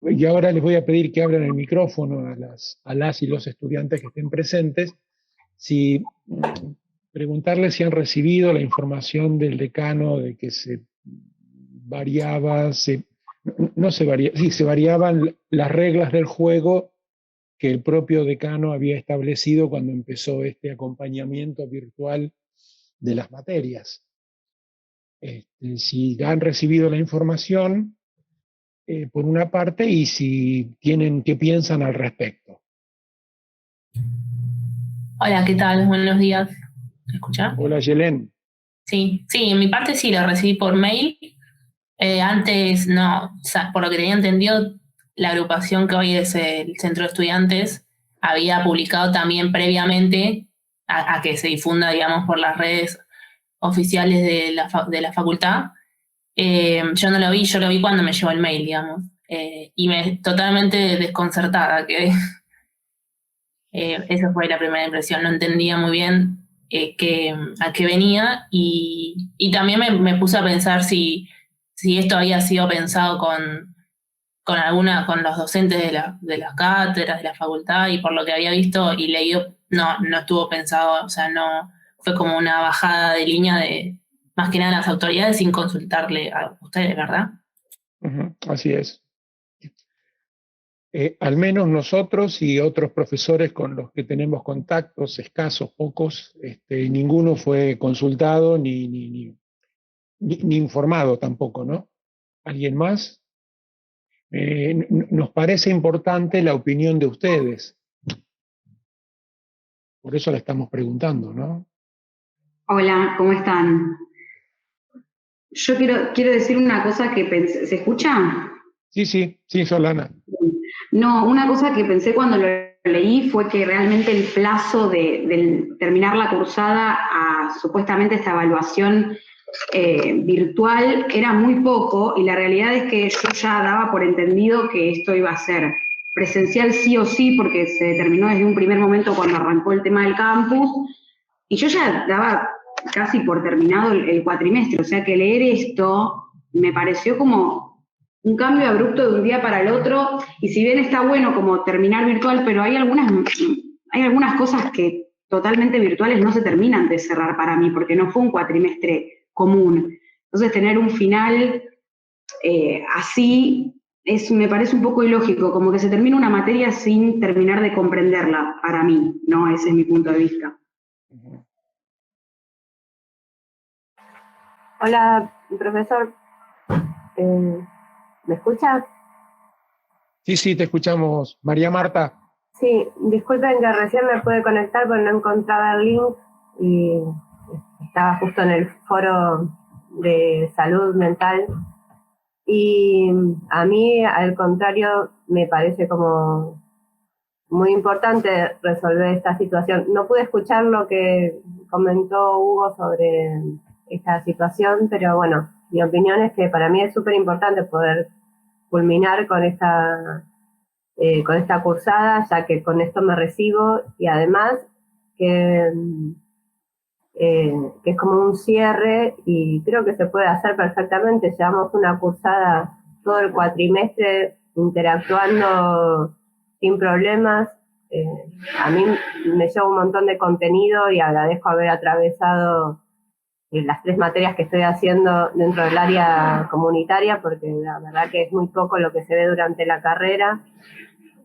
y ahora les voy a pedir que abran el micrófono a las y los estudiantes que estén presentes, si preguntarles si han recibido la información del decano de que se variaba, no se varía, sí, se variaban las reglas del juego que el propio decano había establecido cuando empezó este acompañamiento virtual de las materias. Si han recibido la información, por una parte, y si tienen, qué piensan al respecto. Hola, ¿qué tal? Buenos días. ¿Me escucha? Hola, Yelén. Sí, sí, en mi parte sí lo recibí por mail. Antes no, o sea, por lo que tenía entendido, la agrupación que hoy es el Centro de Estudiantes había publicado también previamente a que se difunda, digamos, por las redes oficiales de la facultad. Yo no lo vi, yo lo vi cuando me llegó el mail, digamos. Y me totalmente desconcertada quedé. Esa fue la primera impresión, no entendía muy bien a qué venía y también me puse a pensar si esto había sido pensado con los docentes de las cátedras, de la facultad, y por lo que había visto y leído, no estuvo pensado, o sea, no fue como una bajada de línea de más que nada las autoridades sin consultarle a ustedes, ¿verdad? Así es. Al menos nosotros y otros profesores con los que tenemos contactos, escasos, pocos, ninguno fue consultado ni informado tampoco, ¿no? ¿Alguien más? Nos parece importante la opinión de ustedes, por eso la estamos preguntando, ¿no? Hola, ¿cómo están? Yo quiero decir una cosa que pensé. ¿Se escucha? Sí, Solana. No, una cosa que pensé cuando lo leí fue que realmente el plazo de terminar la cursada a supuestamente esta evaluación virtual era muy poco, y la realidad es que yo ya daba por entendido que esto iba a ser presencial sí o sí, porque se determinó desde un primer momento cuando arrancó el tema del campus, y yo ya daba casi por terminado el cuatrimestre, o sea que leer esto me pareció como un cambio abrupto de un día para el otro, y si bien está bueno como terminar virtual, pero hay algunas cosas que totalmente virtuales no se terminan de cerrar para mí, porque no fue un cuatrimestre común. Entonces tener un final así me parece un poco ilógico, como que se termina una materia sin terminar de comprenderla para mí, ¿no? Ese es mi punto de vista. Hola, profesor. ¿Me escucha? Sí, te escuchamos. María Marta. Sí, disculpen que recién me pude conectar porque no encontraba el link y estaba justo en el foro de salud mental. Y a mí, al contrario, me parece como muy importante resolver esta situación. No pude escuchar lo que comentó Hugo sobre esta situación, pero bueno, mi opinión es que para mí es súper importante poder culminar con esta cursada, ya que con esto me recibo, y además que es como un cierre y creo que se puede hacer perfectamente. Llevamos una cursada todo el cuatrimestre interactuando sin problemas. A mí me lleva un montón de contenido y agradezco haber atravesado las 3 materias que estoy haciendo dentro del área comunitaria, porque la verdad que es muy poco lo que se ve durante la carrera.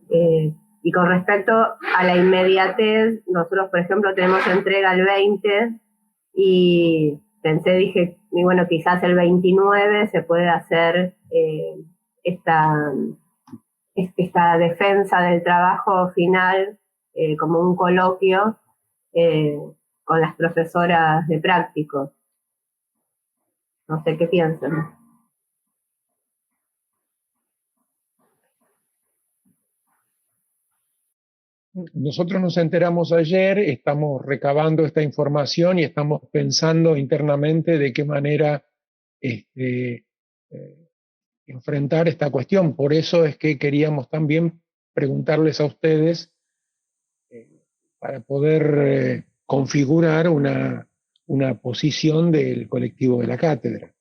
Y con respecto a la inmediatez, nosotros, por ejemplo, tenemos entrega el 20 y dije, y bueno, quizás el 29 se puede hacer esta defensa del trabajo final como un coloquio con las profesoras de prácticos. No sé qué piensan. Nosotros nos enteramos ayer, estamos recabando esta información y estamos pensando internamente de qué manera enfrentar esta cuestión. Por eso es que queríamos también preguntarles a ustedes para poder configurar una posición del colectivo de la cátedra.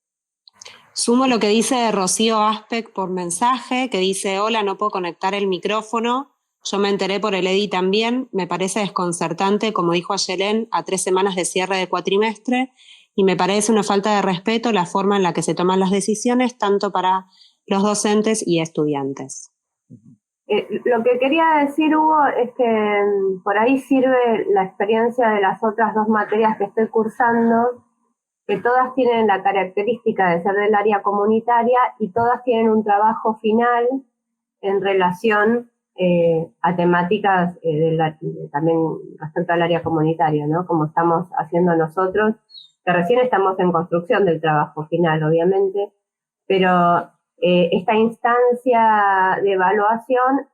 Sumo lo que dice Rocío Aspec por mensaje, que dice: hola, no puedo conectar el micrófono. Yo me enteré por el EDI también. Me parece desconcertante, como dijo Ayelén, a 3 semanas de cierre de cuatrimestre, y me parece una falta de respeto la forma en la que se toman las decisiones, tanto para los docentes y estudiantes. Lo que quería decir, Hugo, es que por ahí sirve la experiencia de las otras 2 materias que estoy cursando, que todas tienen la característica de ser del área comunitaria y todas tienen un trabajo final en relación a temáticas también respecto al área comunitaria, ¿no? Como estamos haciendo nosotros, que recién estamos en construcción del trabajo final, obviamente, pero esta instancia de evaluación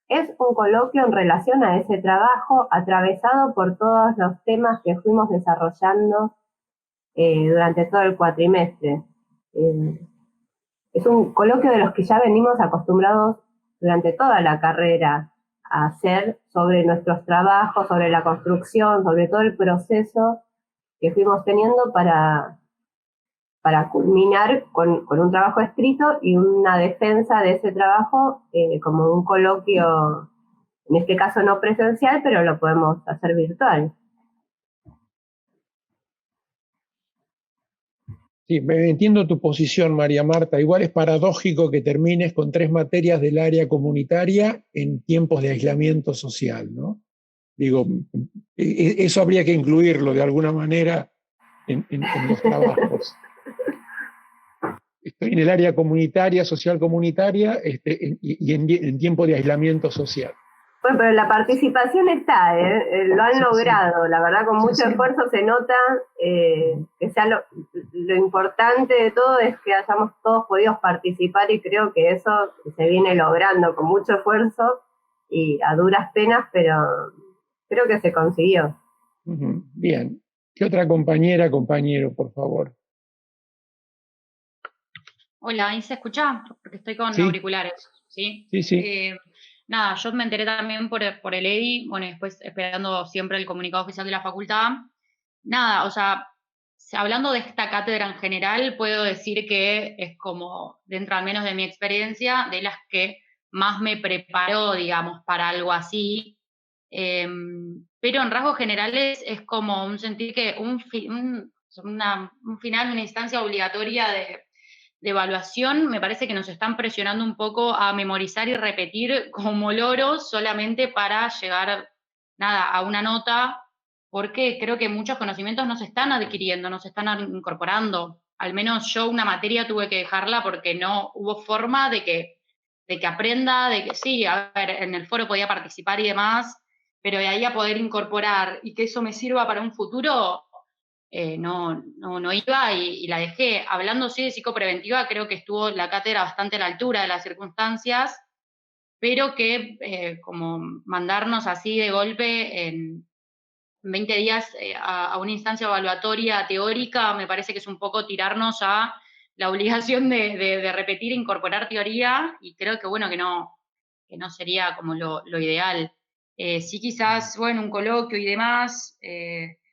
es un coloquio en relación a ese trabajo, atravesado por todos los temas que fuimos desarrollando durante todo el cuatrimestre. Es un coloquio de los que ya venimos acostumbrados durante toda la carrera a hacer sobre nuestros trabajos, sobre la construcción, sobre todo el proceso que fuimos teniendo para culminar con un trabajo escrito y una defensa de ese trabajo como un coloquio, en este caso no presencial, pero lo podemos hacer virtual. Sí, entiendo tu posición, María Marta. Igual es paradójico que termines con 3 materias del área comunitaria en tiempos de aislamiento social, ¿no? Digo, eso habría que incluirlo de alguna manera en los trabajos. Estoy en el área comunitaria, social comunitaria, y en tiempo de aislamiento social. Bueno, pero la participación está, lo han logrado, la verdad con mucho esfuerzo se nota, que sea lo importante de todo es que hayamos todos podido participar y creo que eso se viene logrando con mucho esfuerzo y a duras penas, pero creo que se consiguió. Bien. ¿Qué otra compañera, compañero, por favor? Hola, ¿ahí se escucha? Porque estoy con auriculares, ¿sí? Sí. Nada, yo me enteré también por el EDI, bueno, y después esperando siempre el comunicado oficial de la facultad. Nada, o sea, hablando de esta cátedra en general, puedo decir que es como, dentro al menos de mi experiencia, de las que más me preparó, digamos, para algo así. Pero en rasgos generales es como un sentir que un final, una instancia obligatoria de evaluación, me parece que nos están presionando un poco a memorizar y repetir como loros solamente para llegar, nada, a una nota, porque creo que muchos conocimientos no se están adquiriendo, no se están incorporando. Al menos yo una materia tuve que dejarla porque no hubo forma de que aprenda, de que sí, a ver, en el foro podía participar y demás, pero de ahí a poder incorporar y que eso me sirva para un futuro, no iba y la dejé. Hablando sí de psicopreventiva, creo que estuvo la cátedra bastante a la altura de las circunstancias, pero que como mandarnos así de golpe en 20 días a una instancia evaluatoria teórica, me parece que es un poco tirarnos a la obligación de repetir e incorporar teoría, y creo que bueno, que no sería como lo ideal. Sí, quizás, bueno, un coloquio y demás,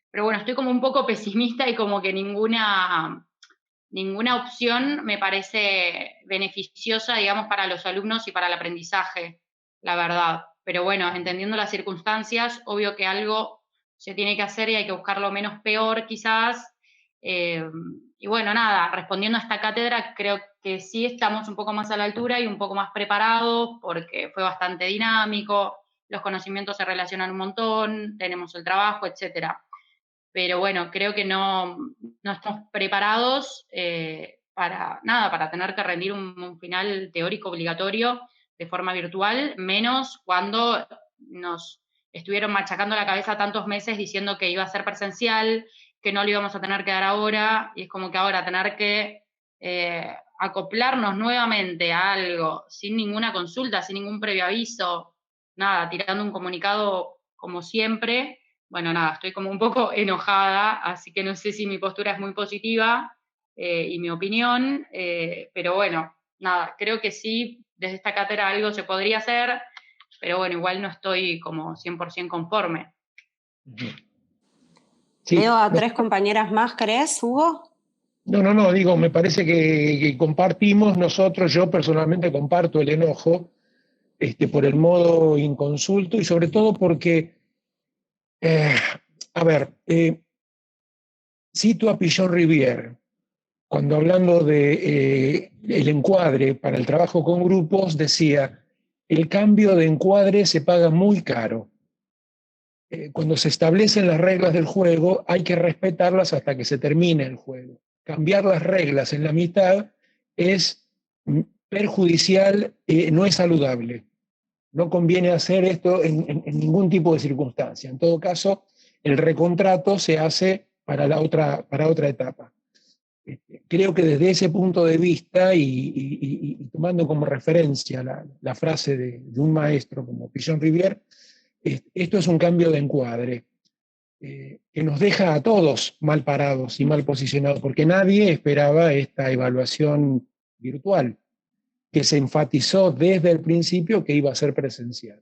pero bueno, estoy como un poco pesimista y como que ninguna opción me parece beneficiosa, digamos, para los alumnos y para el aprendizaje, la verdad. Pero bueno, entendiendo las circunstancias, obvio que algo se tiene que hacer y hay que buscarlo menos peor quizás. Y bueno, nada, respondiendo a esta cátedra, creo que sí estamos un poco más a la altura y un poco más preparados porque fue bastante dinámico, los conocimientos se relacionan un montón, tenemos el trabajo, etcétera. Pero bueno, creo que no estamos preparados para tener que rendir un final teórico obligatorio de forma virtual, menos cuando nos estuvieron machacando la cabeza tantos meses diciendo que iba a ser presencial, que no lo íbamos a tener que dar ahora, y es como que ahora tener que acoplarnos nuevamente a algo sin ninguna consulta, sin ningún previo aviso, nada, tirando un comunicado como siempre. Bueno, nada, estoy como un poco enojada, así que no sé si mi postura es muy positiva y mi opinión, pero bueno, nada, creo que sí, desde esta cátedra algo se podría hacer, pero bueno, igual no estoy como 100% conforme. Sí. Veo a 3 compañeras más, ¿crees, Hugo? No, digo, me parece que compartimos nosotros, yo personalmente comparto el enojo por el modo inconsulto y sobre todo porque, eh, a ver, cito a Pichon Rivière, cuando hablando de el encuadre para el trabajo con grupos, decía, el cambio de encuadre se paga muy caro. Cuando se establecen las reglas del juego, hay que respetarlas hasta que se termine el juego. Cambiar las reglas en la mitad es perjudicial, no es saludable. No conviene hacer esto en ningún tipo de circunstancia. En todo caso, el recontrato se hace para otra etapa. Creo que desde ese punto de vista y tomando como referencia la frase de un maestro como Pichon Rivière, esto es un cambio de encuadre que nos deja a todos mal parados y mal posicionados, porque nadie esperaba esta evaluación virtual, que se enfatizó desde el principio que iba a ser presencial.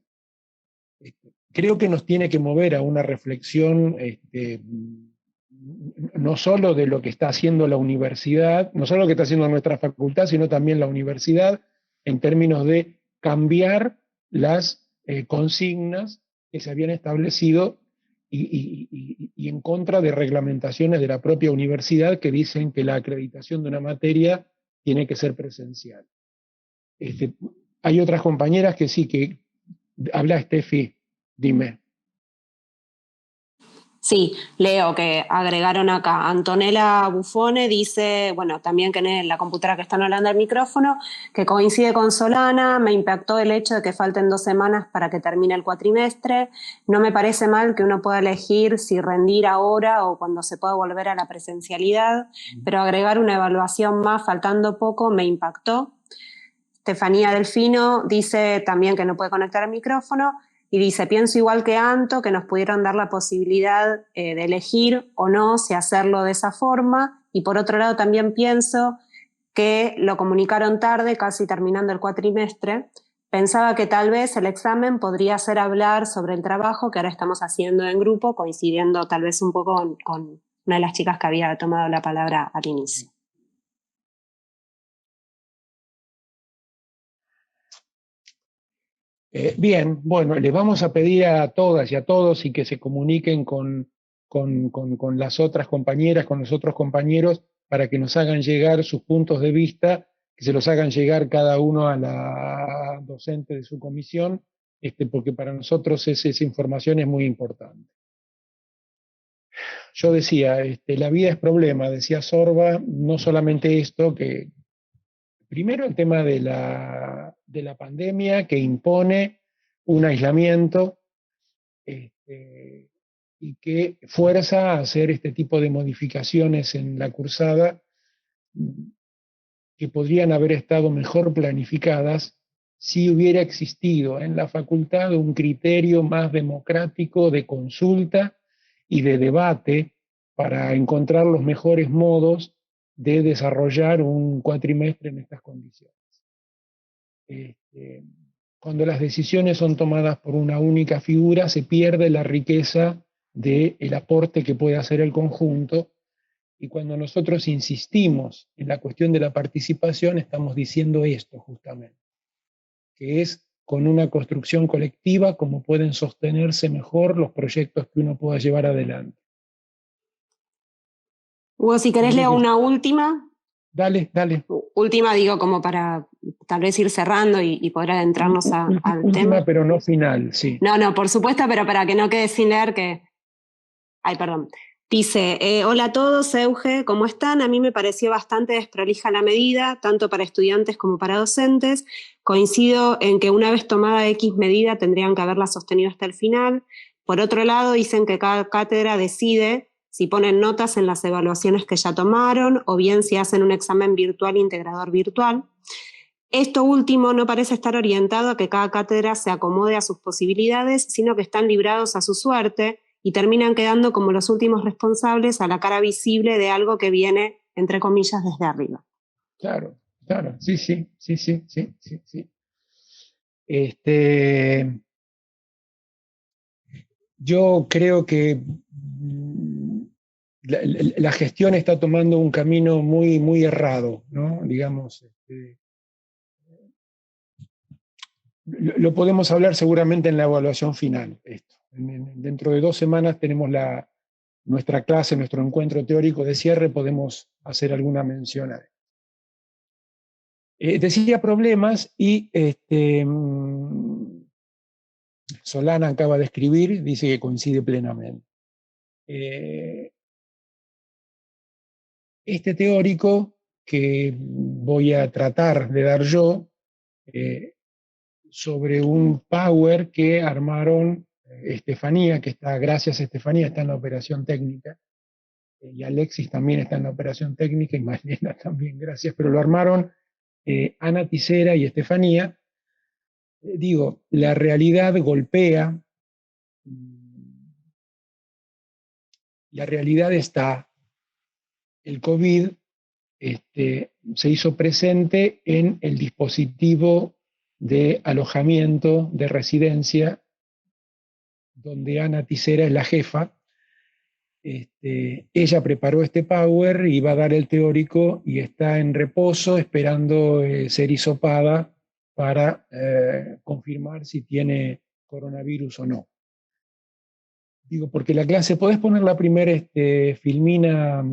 Creo que nos tiene que mover a una reflexión no solo de lo que está haciendo la universidad, no solo lo que está haciendo nuestra facultad, sino también la universidad, en términos de cambiar las consignas que se habían establecido y en contra de reglamentaciones de la propia universidad que dicen que la acreditación de una materia tiene que ser presencial. Hay otras compañeras que sí, que habla Steffi, dime. Sí, leo que agregaron acá. Antonella Buffone dice, bueno, también que en la computadora que están hablando al micrófono, que coincide con Solana, me impactó el hecho de que falten 2 semanas para que termine el cuatrimestre. No me parece mal que uno pueda elegir si rendir ahora o cuando se pueda volver a la presencialidad, pero agregar una evaluación más faltando poco me impactó. Estefanía Delfino dice también que no puede conectar el micrófono. Y dice, pienso igual que Anto, que nos pudieron dar la posibilidad de elegir o no si hacerlo de esa forma. Y por otro lado también pienso que lo comunicaron tarde, casi terminando el cuatrimestre. Pensaba que tal vez el examen podría ser hablar sobre el trabajo que ahora estamos haciendo en grupo, coincidiendo tal vez un poco con una de las chicas que había tomado la palabra al inicio. Bien, bueno, les vamos a pedir a todas y a todos y que se comuniquen con las otras compañeras, con los otros compañeros, para que nos hagan llegar sus puntos de vista, que se los hagan llegar cada uno a la docente de su comisión, porque para nosotros esa información es muy importante. Yo decía, la vida es problema, decía Sorba, no solamente esto, que primero el tema de la pandemia que impone un aislamiento y que fuerza a hacer este tipo de modificaciones en la cursada que podrían haber estado mejor planificadas si hubiera existido en la facultad un criterio más democrático de consulta y de debate para encontrar los mejores modos de desarrollar un cuatrimestre en estas condiciones. Cuando las decisiones son tomadas por una única figura, se pierde la riqueza del aporte que puede hacer el conjunto, y cuando nosotros insistimos en la cuestión de la participación, estamos diciendo esto justamente, que es con una construcción colectiva como pueden sostenerse mejor los proyectos que uno pueda llevar adelante. Hugo, si querés leo una última. Dale. Última, digo, como para tal vez ir cerrando y poder adentrarnos al última, tema. Pero no final, sí. No, por supuesto, pero para que no quede sin leer que... Ay, perdón. Dice, hola a todos, Euge, ¿cómo están? A mí me pareció bastante desprolija la medida, tanto para estudiantes como para docentes. Coincido en que una vez tomada X medida tendrían que haberla sostenido hasta el final. Por otro lado, dicen que cada cátedra decide si ponen notas en las evaluaciones que ya tomaron o bien si hacen un examen virtual integrador virtual. Esto último no parece estar orientado a que cada cátedra se acomode a sus posibilidades, sino que están librados a su suerte y terminan quedando como los últimos responsables a la cara visible de algo que viene, entre comillas, desde arriba. Claro, sí. Yo creo que la gestión está tomando un camino muy, muy errado, ¿no? Digamos, lo podemos hablar seguramente en la evaluación final. Esto. Dentro de 2 semanas tenemos nuestra clase, nuestro encuentro teórico de cierre, podemos hacer alguna mención a él. Decía problemas y Solana acaba de escribir, dice que coincide plenamente. Este teórico que voy a tratar de dar yo, sobre un power que armaron Estefanía, que está, gracias a Estefanía, está en la operación técnica, y Alexis también está en la operación técnica, y Malena también, gracias, pero lo armaron Ana Tisera y Estefanía. Digo, la realidad golpea, la realidad está, el COVID se hizo presente en el dispositivo de alojamiento de residencia, donde Ana Tisera es la jefa. Ella preparó este power y va a dar el teórico y está en reposo esperando ser hisopada para confirmar si tiene coronavirus o no. Digo, porque la clase, ¿podés poner la primera filmina,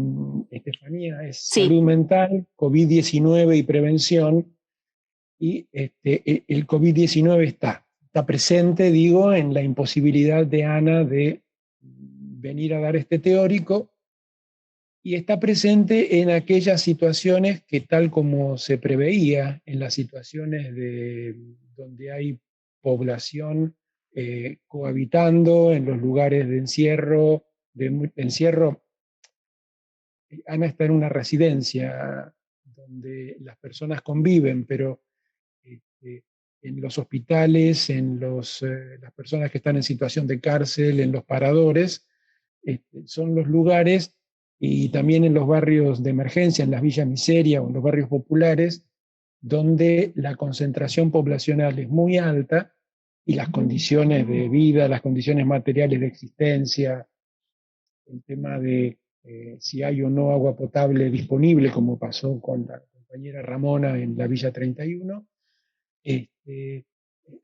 Estefanía? Es Sí. Salud mental, COVID-19 y prevención. Y el COVID-19 está presente, digo, en la imposibilidad de Ana de venir a dar este teórico, y está presente en aquellas situaciones que, tal como se preveía, en las situaciones donde hay población cohabitando, en los lugares de encierro, Ana está en una residencia donde las personas conviven, pero en los hospitales, en las personas que están en situación de cárcel, en los paradores, son los lugares, y también en los barrios de emergencia, en las villas miseria o en los barrios populares, donde la concentración poblacional es muy alta y las condiciones de vida, las condiciones materiales de existencia, el tema de si hay o no agua potable disponible, como pasó con la compañera Ramona en la Villa 31,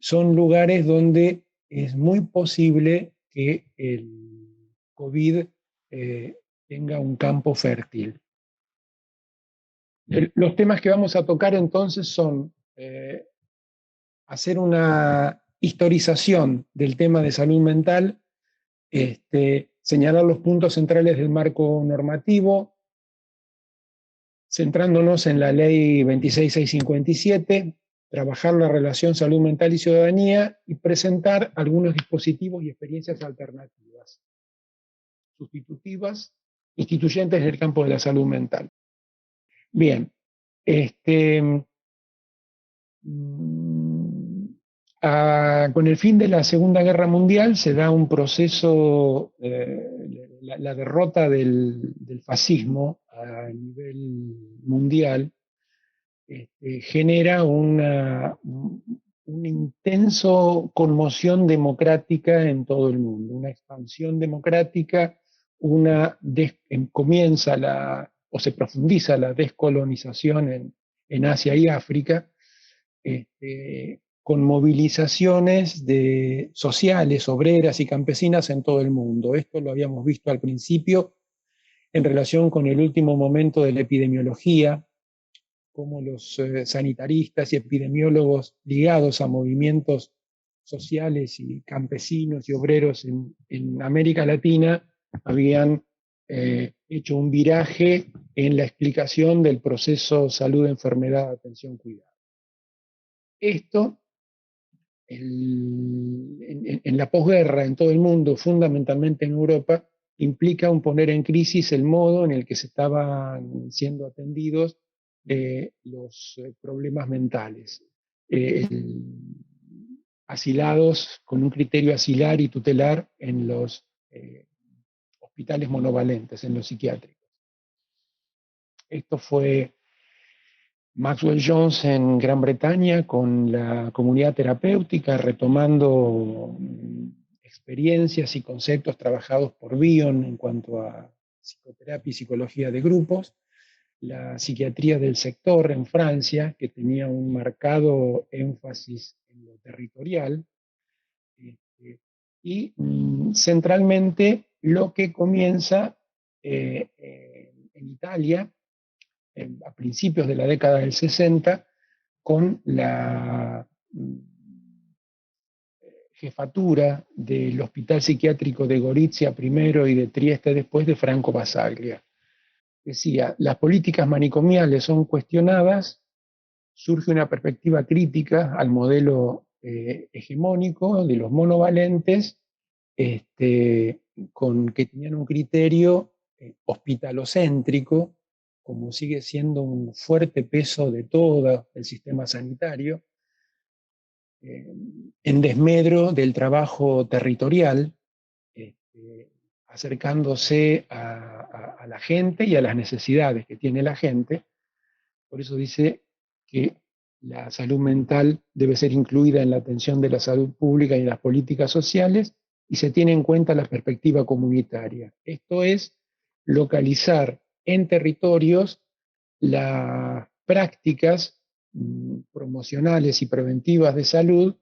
son lugares donde es muy posible que el COVID tenga un campo fértil. Los temas que vamos a tocar entonces son hacer una historización del tema de salud mental, señalar los puntos centrales del marco normativo, centrándonos en la ley 26657, trabajar la relación salud mental y ciudadanía, y presentar algunos dispositivos y experiencias alternativas, sustitutivas, instituyentes del campo de la salud mental. Bien, con el fin de la Segunda Guerra Mundial se da un proceso, la derrota del fascismo a nivel mundial, genera una intenso conmoción democrática en todo el mundo, una expansión democrática, comienza o se profundiza la descolonización en Asia y África, con movilizaciones sociales, obreras y campesinas en todo el mundo. Esto lo habíamos visto al principio en relación con el último momento de la epidemiología, como los sanitaristas y epidemiólogos ligados a movimientos sociales y campesinos y obreros en América Latina habían hecho un viraje en la explicación del proceso salud, enfermedad, atención, cuidado. Esto, en la posguerra, en todo el mundo, fundamentalmente en Europa, implica un poner en crisis el modo en el que se estaban siendo atendidos los problemas mentales, asilados con un criterio asilar y tutelar en los hospitales monovalentes, en los psiquiátricos. Esto fue Maxwell Jones en Gran Bretaña con la comunidad terapéutica, retomando experiencias y conceptos trabajados por Bion en cuanto a psicoterapia y psicología de grupos, la psiquiatría del sector en Francia, que tenía un marcado énfasis en lo territorial, y centralmente lo que comienza en Italia a principios de la década del 60 con la jefatura del Hospital Psiquiátrico de Gorizia primero y de Trieste después de Franco Basaglia. Decía, las políticas manicomiales son cuestionadas, surge una perspectiva crítica al modelo hegemónico de los monovalentes, que tenían un criterio hospitalocéntrico, como sigue siendo un fuerte peso de todo el sistema sanitario, en desmedro del trabajo territorial, acercándose a la gente y a las necesidades que tiene la gente. Por eso dice que la salud mental debe ser incluida en la atención de la salud pública y en las políticas sociales, y se tiene en cuenta la perspectiva comunitaria. Esto es localizar en territorios las prácticas promocionales y preventivas de salud,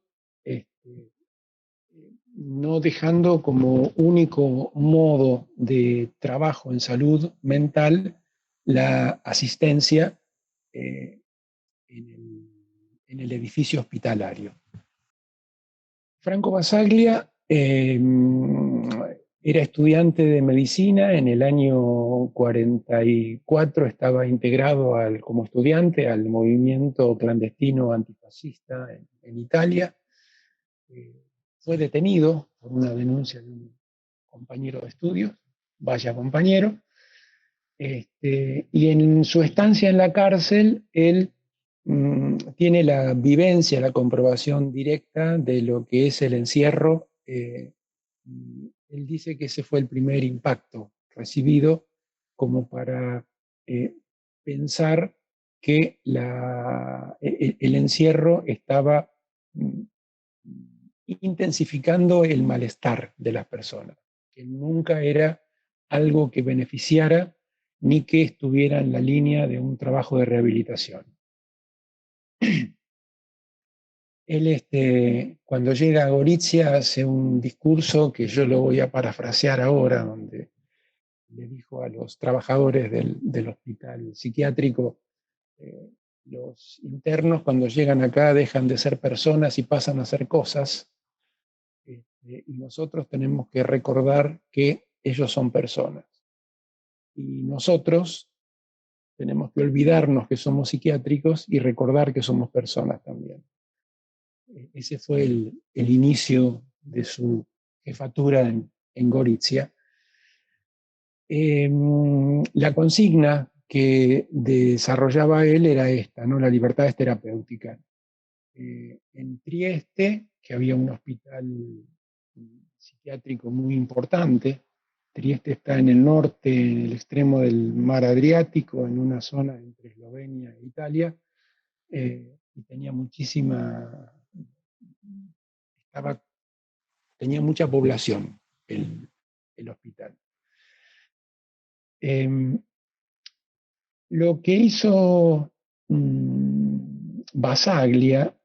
no dejando como único modo de trabajo en salud mental la asistencia en el edificio hospitalario. Franco Basaglia era estudiante de medicina, en el año 44 estaba integrado como estudiante al movimiento clandestino antifascista en Italia. Fue detenido por una denuncia de un compañero de estudios, vaya compañero, y en su estancia en la cárcel él tiene la vivencia, la comprobación directa de lo que es el encierro. Él dice que ese fue el primer impacto recibido como para pensar que el encierro estaba intensificando el malestar de las personas, que nunca era algo que beneficiara ni que estuviera en la línea de un trabajo de rehabilitación. Él, cuando llega a Gorizia, hace un discurso que yo lo voy a parafrasear ahora, donde le dijo a los trabajadores del hospital psiquiátrico, los internos cuando llegan acá dejan de ser personas y pasan a ser cosas, y nosotros tenemos que recordar que ellos son personas. Y nosotros tenemos que olvidarnos que somos psiquiátricos y recordar que somos personas también. Ese fue el inicio de su jefatura en Gorizia. La consigna que desarrollaba él era esta, ¿no? La libertad es terapéutica. En Trieste, que había un hospital psiquiátrico muy importante, Trieste está en el norte, en el extremo del mar Adriático, en una zona entre Eslovenia e Italia, y tenía tenía mucha población el hospital. Lo que hizo Basaglia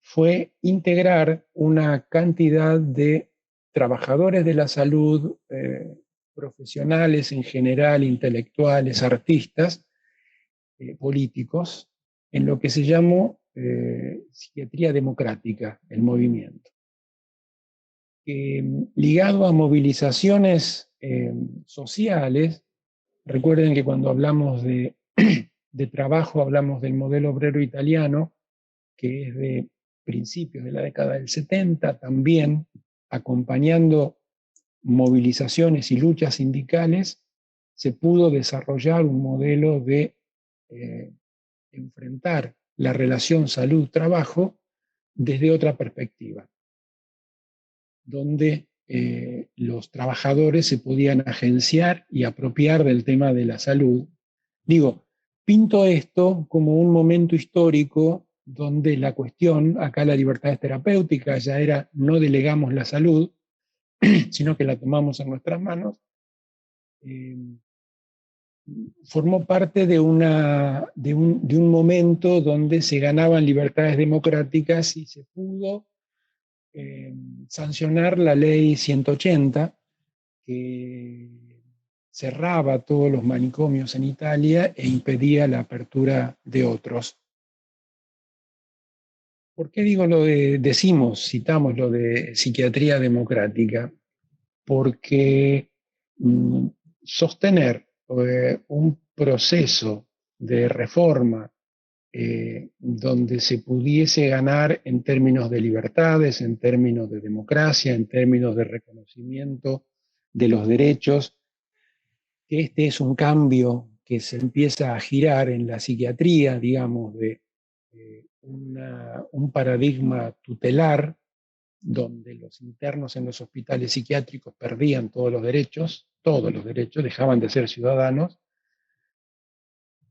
fue integrar una cantidad de trabajadores de la salud, profesionales en general, intelectuales, artistas, políticos, en lo que se llamó psiquiatría democrática, el movimiento. Ligado a movilizaciones sociales, recuerden que cuando hablamos de trabajo hablamos del modelo obrero italiano, que es de principios de la década del 70, también acompañando movilizaciones y luchas sindicales, se pudo desarrollar un modelo de enfrentar la relación salud-trabajo desde otra perspectiva, donde los trabajadores se podían agenciar y apropiar del tema de la salud. Digo, pinto esto como un momento histórico donde la cuestión, acá la libertad es terapéutica, ya era no delegamos la salud, sino que la tomamos en nuestras manos, formó parte de un momento donde se ganaban libertades democráticas y se pudo sancionar la ley 180, que cerraba todos los manicomios en Italia e impedía la apertura de otros. ¿Por qué digo citamos lo de psiquiatría democrática? Porque sostener un proceso de reforma donde se pudiese ganar en términos de libertades, en términos de democracia, en términos de reconocimiento de los derechos, que este es un cambio que se empieza a girar en la psiquiatría, digamos, de un paradigma tutelar, donde los internos en los hospitales psiquiátricos perdían todos los derechos, dejaban de ser ciudadanos,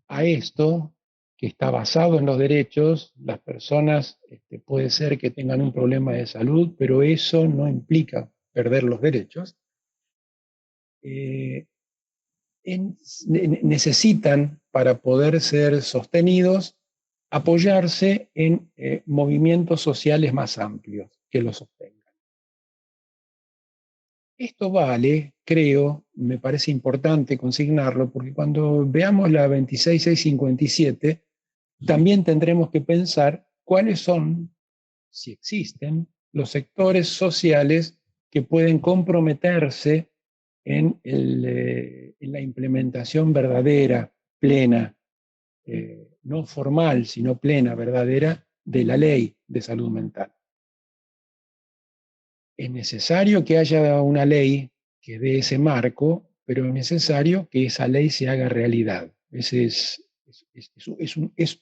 a esto, que está basado en los derechos, las personas puede ser que tengan un problema de salud, pero eso no implica perder los derechos. Necesitan, para poder ser sostenidos, apoyarse en movimientos sociales más amplios que los sostengan. Esto vale, creo, me parece importante consignarlo, porque cuando veamos la 26657, también tendremos que pensar cuáles son, si existen, los sectores sociales que pueden comprometerse en la implementación verdadera, plena, no formal, sino plena, verdadera, de la ley de salud mental. Es necesario que haya una ley que dé ese marco, pero es necesario que esa ley se haga realidad. Ese es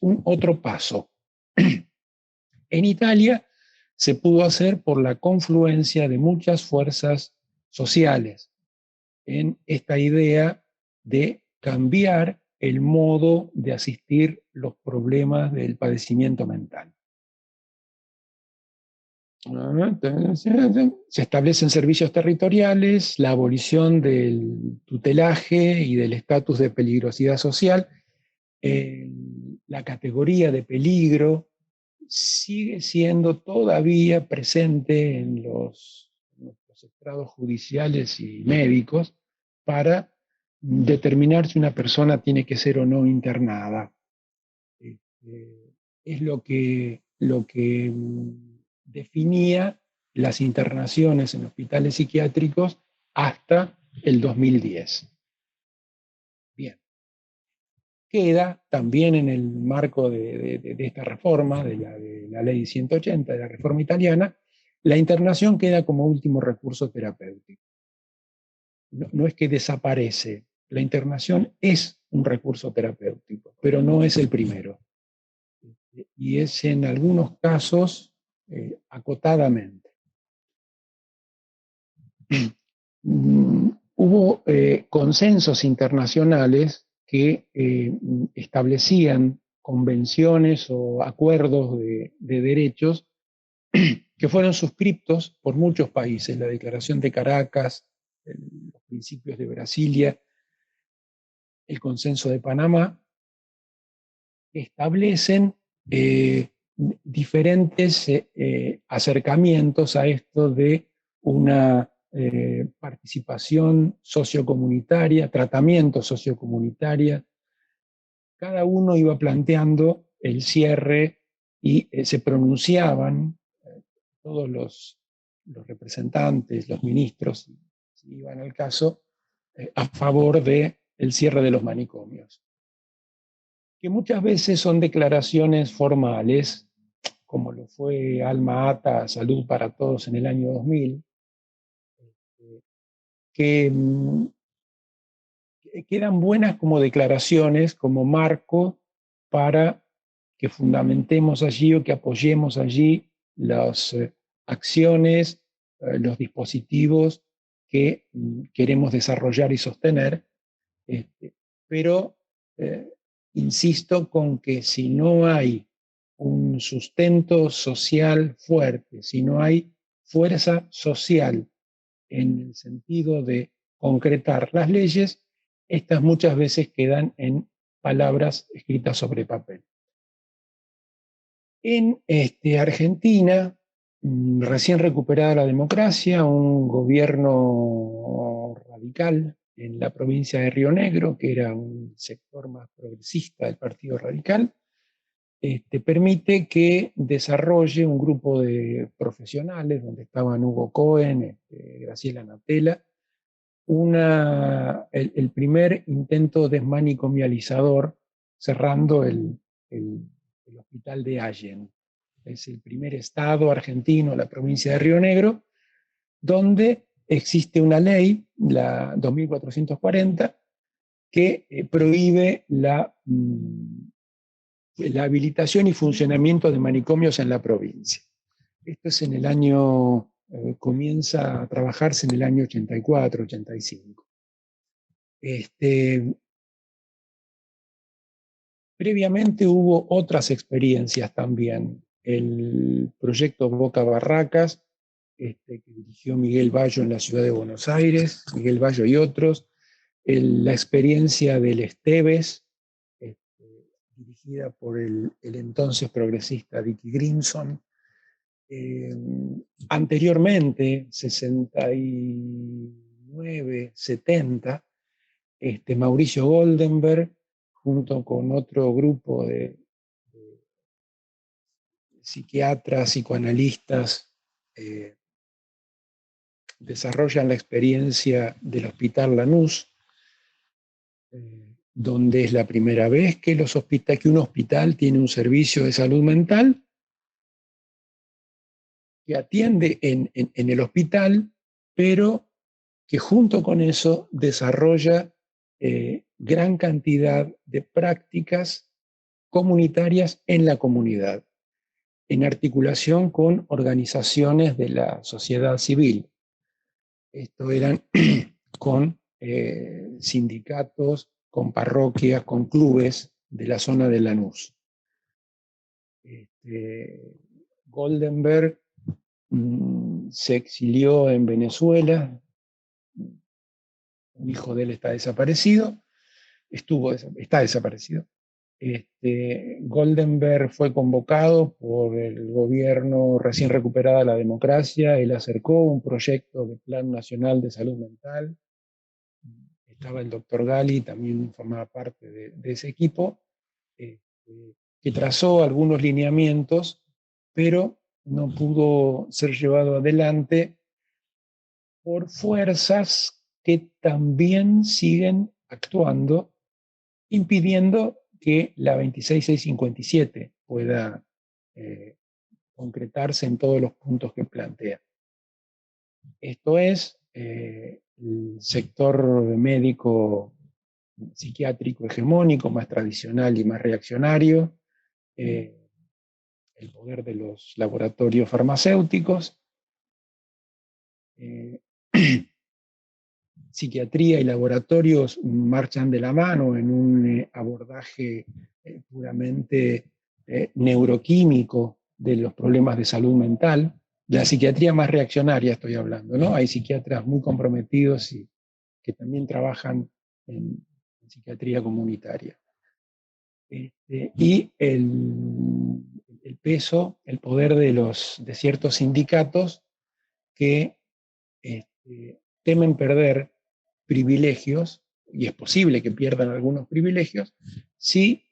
un otro paso. En Italia se pudo hacer por la confluencia de muchas fuerzas sociales en esta idea de cambiar el modo de asistir los problemas del padecimiento mental. Se establecen servicios territoriales, la abolición del tutelaje y del estatus de peligrosidad social. La categoría de peligro sigue siendo todavía presente en los estrados judiciales y médicos para determinar si una persona tiene que ser o no internada. Es lo que definía las internaciones en hospitales psiquiátricos hasta el 2010. Bien. Queda también en el marco de esta reforma, de la ley 180, de la reforma italiana, la internación queda como último recurso terapéutico. No es que desaparece, la internación es un recurso terapéutico, pero no es el primero. Y es en algunos casos acotadamente. Hubo consensos internacionales que establecían convenciones o acuerdos de derechos que fueron suscriptos por muchos países, la Declaración de Caracas, los principios de Brasilia, el Consenso de Panamá, establecen diferentes acercamientos a esto de una participación sociocomunitaria, tratamiento sociocomunitaria. Cada uno iba planteando el cierre y se pronunciaban todos los representantes, los ministros, si iban al caso, a favor del cierre de los manicomios. Que muchas veces son declaraciones formales, como lo fue Alma Ata, Salud para Todos en el año 2000, que quedan buenas como declaraciones, como marco para que fundamentemos allí o que apoyemos allí las acciones, los dispositivos que queremos desarrollar y sostener, pero insisto con que si no hay un sustento social fuerte, si no hay fuerza social en el sentido de concretar las leyes, estas muchas veces quedan en palabras escritas sobre papel. En Argentina, recién recuperada la democracia, un gobierno radical en la provincia de Río Negro, que era un sector más progresista del Partido Radical, permite que desarrolle un grupo de profesionales, donde estaban Hugo Cohen, Graciela Natella, el primer intento desmanicomializador cerrando el hospital de Allen. Es el primer estado argentino, la provincia de Río Negro, donde existe una ley, la 2440, que prohíbe la habilitación y funcionamiento de manicomios en la provincia. Esto es en el año, comienza a trabajarse en el año 84, 85. Previamente hubo otras experiencias también. El proyecto Boca Barracas, que dirigió Miguel Bayo en la ciudad de Buenos Aires, Miguel Bayo y otros. La experiencia del Esteves, dirigida por el entonces progresista Dicky Grimson. Anteriormente, 69, 70, Mauricio Goldenberg, junto con otro grupo de psiquiatras, psicoanalistas, desarrollan la experiencia del Hospital Lanús, donde es la primera vez que un hospital tiene un servicio de salud mental que atiende en el hospital, pero que junto con eso desarrolla gran cantidad de prácticas comunitarias en la comunidad, en articulación con organizaciones de la sociedad civil. Esto eran con sindicatos, con parroquias, con clubes de la zona de Lanús. Goldenberg se exilió en Venezuela, un hijo de él está desaparecido, está desaparecido. Goldenberg fue convocado por el gobierno recién recuperada la democracia, él acercó un proyecto de Plan Nacional de Salud Mental, estaba el doctor Gali, también formaba parte de ese equipo, que trazó algunos lineamientos, pero no pudo ser llevado adelante por fuerzas que también siguen actuando, impidiendo que la 26657 pueda concretarse en todos los puntos que plantea. Esto es el sector médico psiquiátrico hegemónico, más tradicional y más reaccionario, el poder de los laboratorios farmacéuticos, psiquiatría y laboratorios marchan de la mano en un abordaje puramente neuroquímico de los problemas de salud mental. La psiquiatría más reaccionaria estoy hablando, ¿no? Hay psiquiatras muy comprometidos y que también trabajan en psiquiatría comunitaria. Y el peso, el poder de ciertos sindicatos que temen perder privilegios, y es posible que pierdan algunos privilegios, si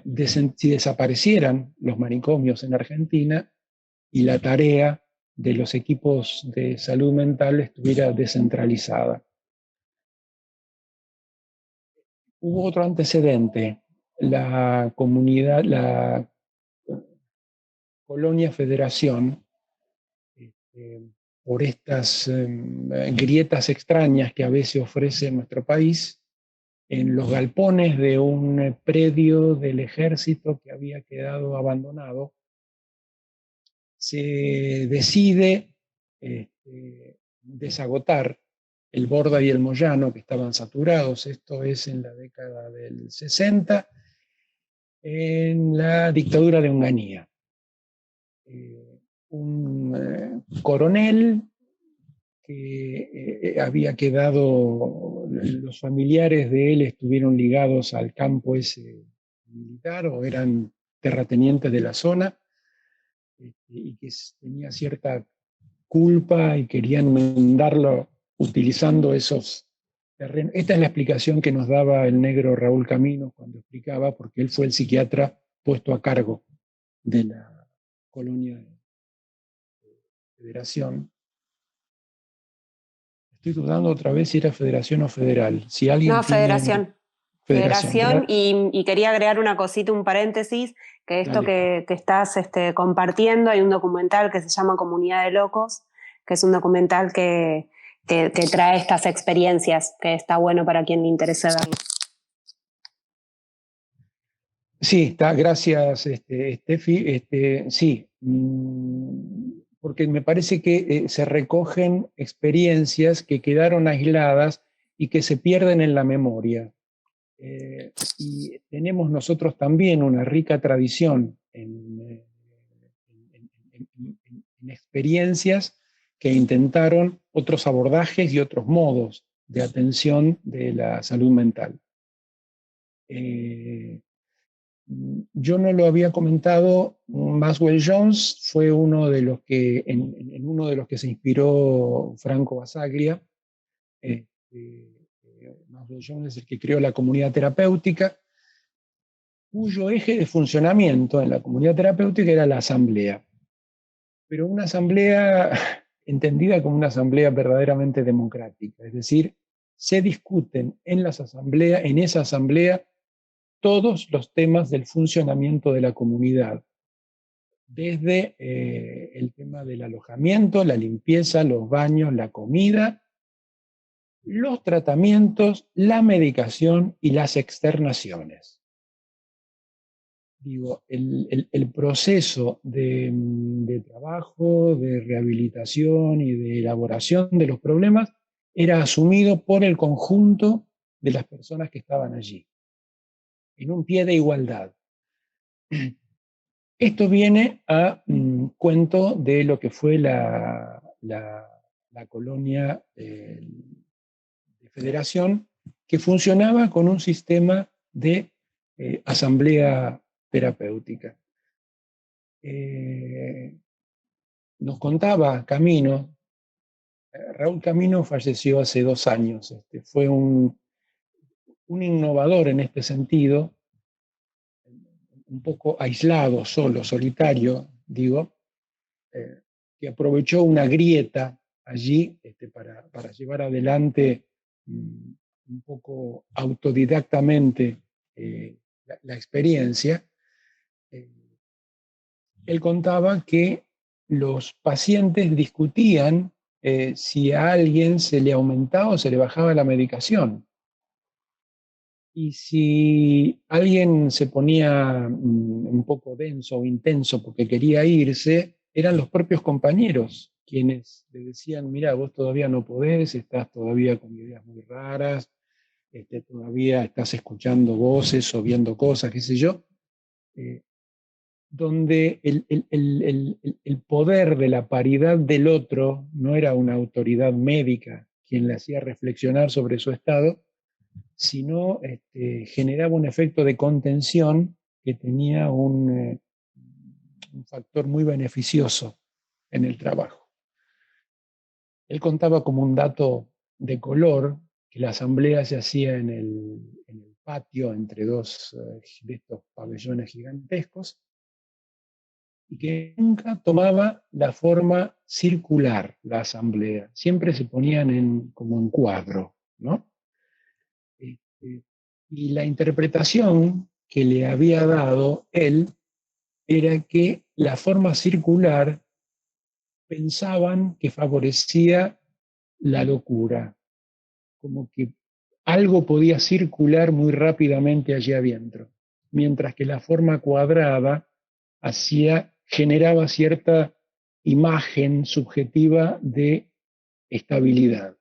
desaparecieran los manicomios en Argentina y la tarea de los equipos de salud mental estuviera descentralizada. Hubo otro antecedente, la Colonia Federación, por estas grietas extrañas que a veces ofrece nuestro país, en los galpones de un predio del ejército que había quedado abandonado, se decide desagotar el Borda y el Moyano, que estaban saturados. Esto es en la década del 60, en la dictadura de Onganía. Un coronel que había quedado, los familiares de él estuvieron ligados al campo ese militar o eran terratenientes de la zona, y que tenía cierta culpa y querían enmendarlo utilizando esos terrenos. Esta es la explicación que nos daba el negro Raúl Camino cuando explicaba, porque él fue el psiquiatra puesto a cargo de la colonia de Federación. Estoy dudando otra vez si era Federación o Federal. Si alguien No, tiene... Federación. Federación, y quería agregar una cosita, un paréntesis, que esto que estás compartiendo, hay un documental que se llama Comunidad de Locos, que es un documental que trae estas experiencias, que está bueno para quien le interese verlo. Sí, está, gracias, Steffi. Sí, porque me parece que se recogen experiencias que quedaron aisladas y que se pierden en la memoria. Y tenemos nosotros también una rica tradición en experiencias que intentaron otros abordajes y otros modos de atención de la salud mental. Yo no lo había comentado, Maxwell Jones fue uno de los que, en uno de los que se inspiró Franco Basaglia. Maxwell Jones es el que creó la comunidad terapéutica, cuyo eje de funcionamiento en la comunidad terapéutica era la asamblea. Pero una asamblea entendida como una asamblea verdaderamente democrática, es decir, se discuten en esa asamblea todos los temas del funcionamiento de la comunidad, desde el tema del alojamiento, la limpieza, los baños, la comida, los tratamientos, la medicación y las externaciones. Digo, el proceso de trabajo, de rehabilitación y de elaboración de los problemas era asumido por el conjunto de las personas que estaban allí, en un pie de igualdad. Esto viene a cuento de lo que fue la colonia de Federación, que funcionaba con un sistema de asamblea terapéutica. Nos contaba Camino, Raúl Camino falleció hace 2 años, fue un innovador en este sentido, un poco aislado, solo, solitario, digo, que aprovechó una grieta allí para llevar adelante un poco autodidactamente la experiencia. Él contaba que los pacientes discutían si a alguien se le aumentaba o se le bajaba la medicación. Y si alguien se ponía un poco denso o intenso porque quería irse, eran los propios compañeros quienes le decían, mira, vos todavía no podés, estás todavía con ideas muy raras, todavía estás escuchando voces o viendo cosas, qué sé yo, donde el poder de la paridad del otro no era una autoridad médica quien le hacía reflexionar sobre su estado, sino generaba un efecto de contención que tenía un factor muy beneficioso en el trabajo. Él contaba como un dato de color que la asamblea se hacía en el patio entre 2 de estos pabellones gigantescos y que nunca tomaba la forma circular la asamblea, siempre se ponían como en cuadro, ¿no? Y la interpretación que le había dado él era que la forma circular pensaban que favorecía la locura, como que algo podía circular muy rápidamente allí adentro, mientras que la forma cuadrada generaba cierta imagen subjetiva de estabilidad.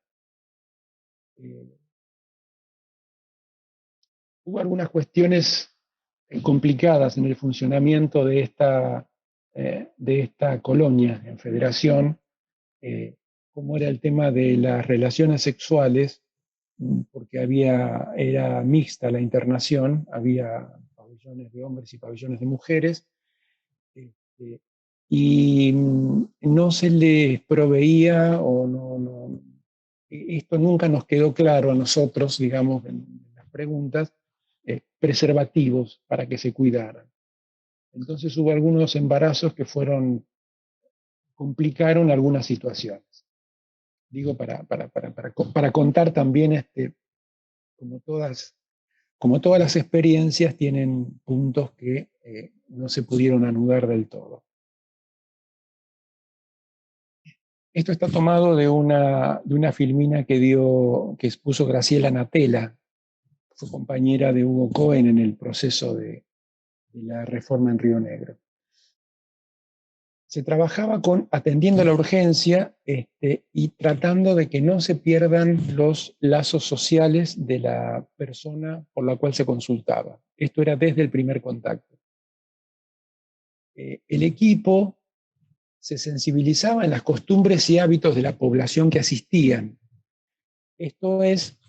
Hubo algunas cuestiones complicadas en el funcionamiento de esta colonia en Federación, cómo era el tema de las relaciones sexuales, porque era mixta la internación, había pabellones de hombres y pabellones de mujeres, este, y no se les proveía, o esto nunca nos quedó claro a nosotros, digamos, en las preguntas, preservativos para que se cuidaran. Entonces hubo algunos embarazos que complicaron algunas situaciones. Digo, para contar también, como todas las experiencias, tienen puntos que no se pudieron anudar del todo. Esto está tomado de una filmina que expuso Graciela Natela, fue compañera de Hugo Cohen en el proceso de la reforma en Río Negro. Se trabajaba atendiendo la urgencia y tratando de que no se pierdan los lazos sociales de la persona por la cual se consultaba. Esto era desde el primer contacto. El equipo se sensibilizaba en las costumbres y hábitos de la población que asistían. Esto es,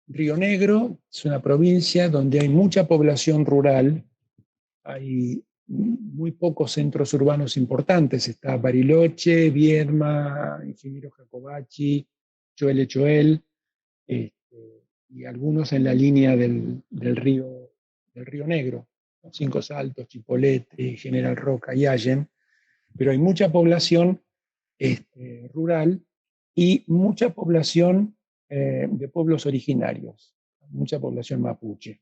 Río Negro es una provincia donde hay mucha población rural, hay muy pocos centros urbanos importantes, está Bariloche, Viedma, Ingeniero Jacobacci, Choel, y algunos en la línea del río Negro, Cinco Saltos, Chipolete, General Roca y Allen, pero hay mucha población rural y mucha población de pueblos originarios, mucha población mapuche.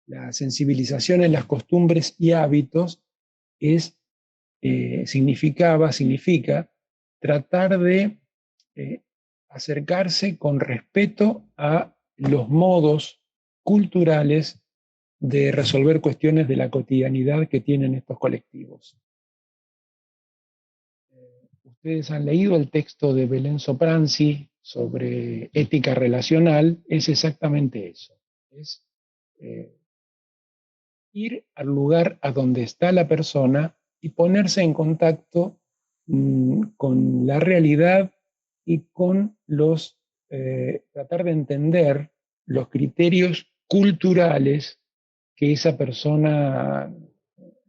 La sensibilización en las costumbres y hábitos significa tratar de acercarse con respeto a los modos culturales de resolver cuestiones de la cotidianidad que tienen estos colectivos. Ustedes han leído el texto de Belén Sopranzi sobre ética relacional, es exactamente eso. Es ir al lugar a donde está la persona y ponerse en contacto con la realidad y con tratar de entender los criterios culturales que esa persona,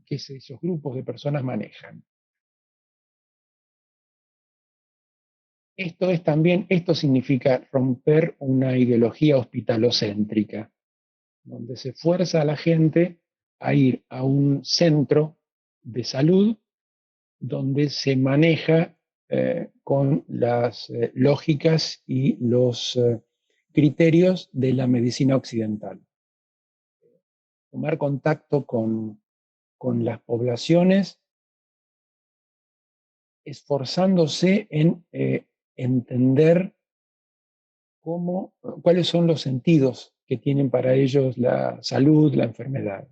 que esos grupos de personas manejan. Esto significa romper una ideología hospitalocéntrica, donde se fuerza a la gente a ir a un centro de salud donde se maneja con las lógicas y los criterios de la medicina occidental. Tomar contacto con las poblaciones, esforzándose en entender cuáles son los sentidos que tienen para ellos la salud, la enfermedad.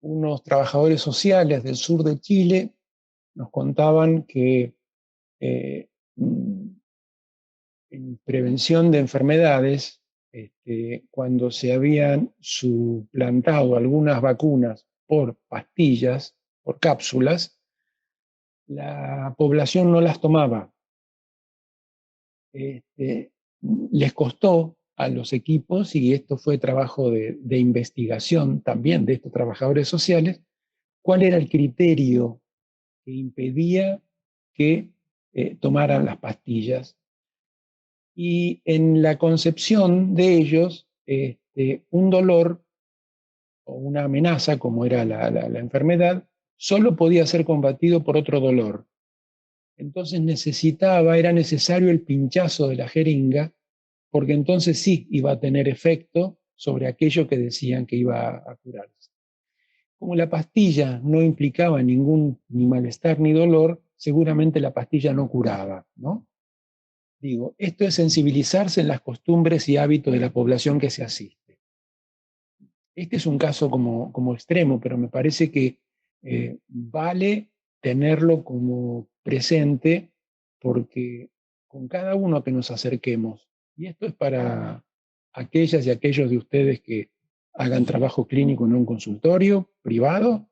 Unos trabajadores sociales del sur de Chile nos contaban que en prevención de enfermedades, cuando se habían suplantado algunas vacunas por pastillas, por cápsulas, la población no las tomaba. Les costó a los equipos, y esto fue trabajo de investigación también de estos trabajadores sociales, cuál era el criterio que impedía que tomaran las pastillas. Y en la concepción de ellos, un dolor o una amenaza, como era la enfermedad, solo podía ser combatido por otro dolor. Entonces era necesario el pinchazo de la jeringa, porque entonces sí iba a tener efecto sobre aquello que decían que iba a curarse. Como la pastilla no implicaba ni malestar ni dolor, seguramente la pastilla no curaba, ¿no? Digo, esto es sensibilizarse en las costumbres y hábitos de la población que se asiste. Este es un caso como extremo, pero me parece que vale tenerlo como presente, porque con cada uno que nos acerquemos, y esto es para aquellas y aquellos de ustedes que hagan trabajo clínico en un consultorio privado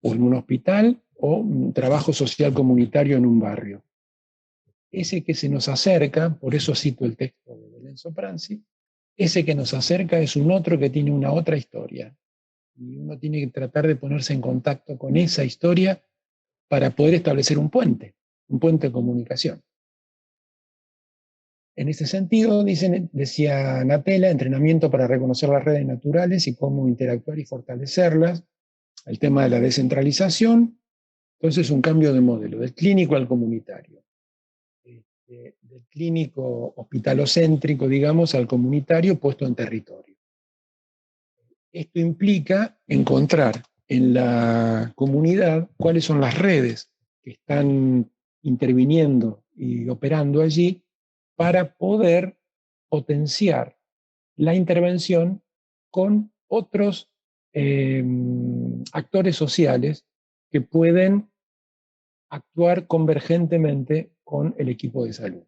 o en un hospital, o trabajo social comunitario en un barrio. Ese que se nos acerca, por eso cito el texto de Belén Sopranzi, ese que nos acerca es un otro que tiene una otra historia. Y uno tiene que tratar de ponerse en contacto con esa historia para poder establecer un puente de comunicación. En ese sentido, decía Natella, entrenamiento para reconocer las redes naturales y cómo interactuar y fortalecerlas, el tema de la descentralización, entonces un cambio de modelo, del clínico al comunitario, del clínico hospitalocéntrico, digamos, al comunitario puesto en territorio. Esto implica encontrar en la comunidad cuáles son las redes que están interviniendo y operando allí para poder potenciar la intervención con otros actores sociales que pueden actuar convergentemente con el equipo de salud.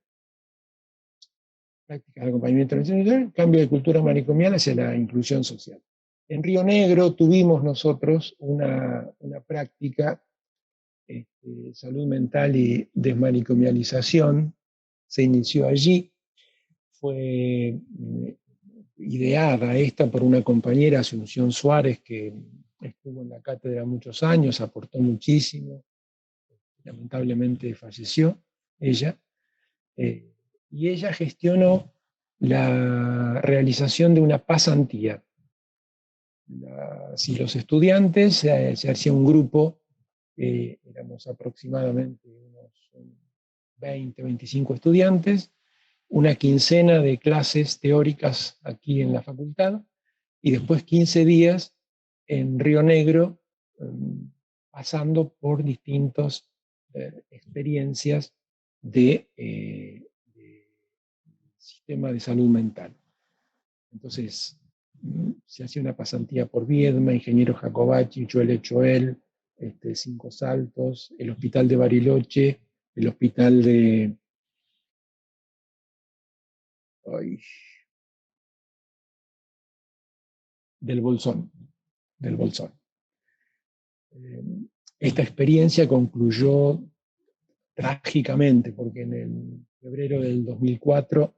Prácticas de acompañamiento internacional, cambio de cultura manicomial hacia la inclusión social. En Río Negro tuvimos nosotros una práctica, salud mental y desmanicomialización, se inició allí, fue ideada esta por una compañera, Asunción Suárez, que estuvo en la cátedra muchos años, aportó muchísimo, lamentablemente falleció ella, y ella gestionó la realización de una pasantía. Si los estudiantes, se hacía un grupo, éramos aproximadamente unos 20, 25 estudiantes, una quincena de clases teóricas aquí en la facultad, y después 15 días en Río Negro, pasando por distintas experiencias de sistema de salud mental. Entonces, se hacía una pasantía por Viedma, Ingeniero Jacobacci, Choel, Cinco Saltos, el Hospital de Bariloche, el Hospital del Bolsón. Esta experiencia concluyó trágicamente, porque en el febrero del 2004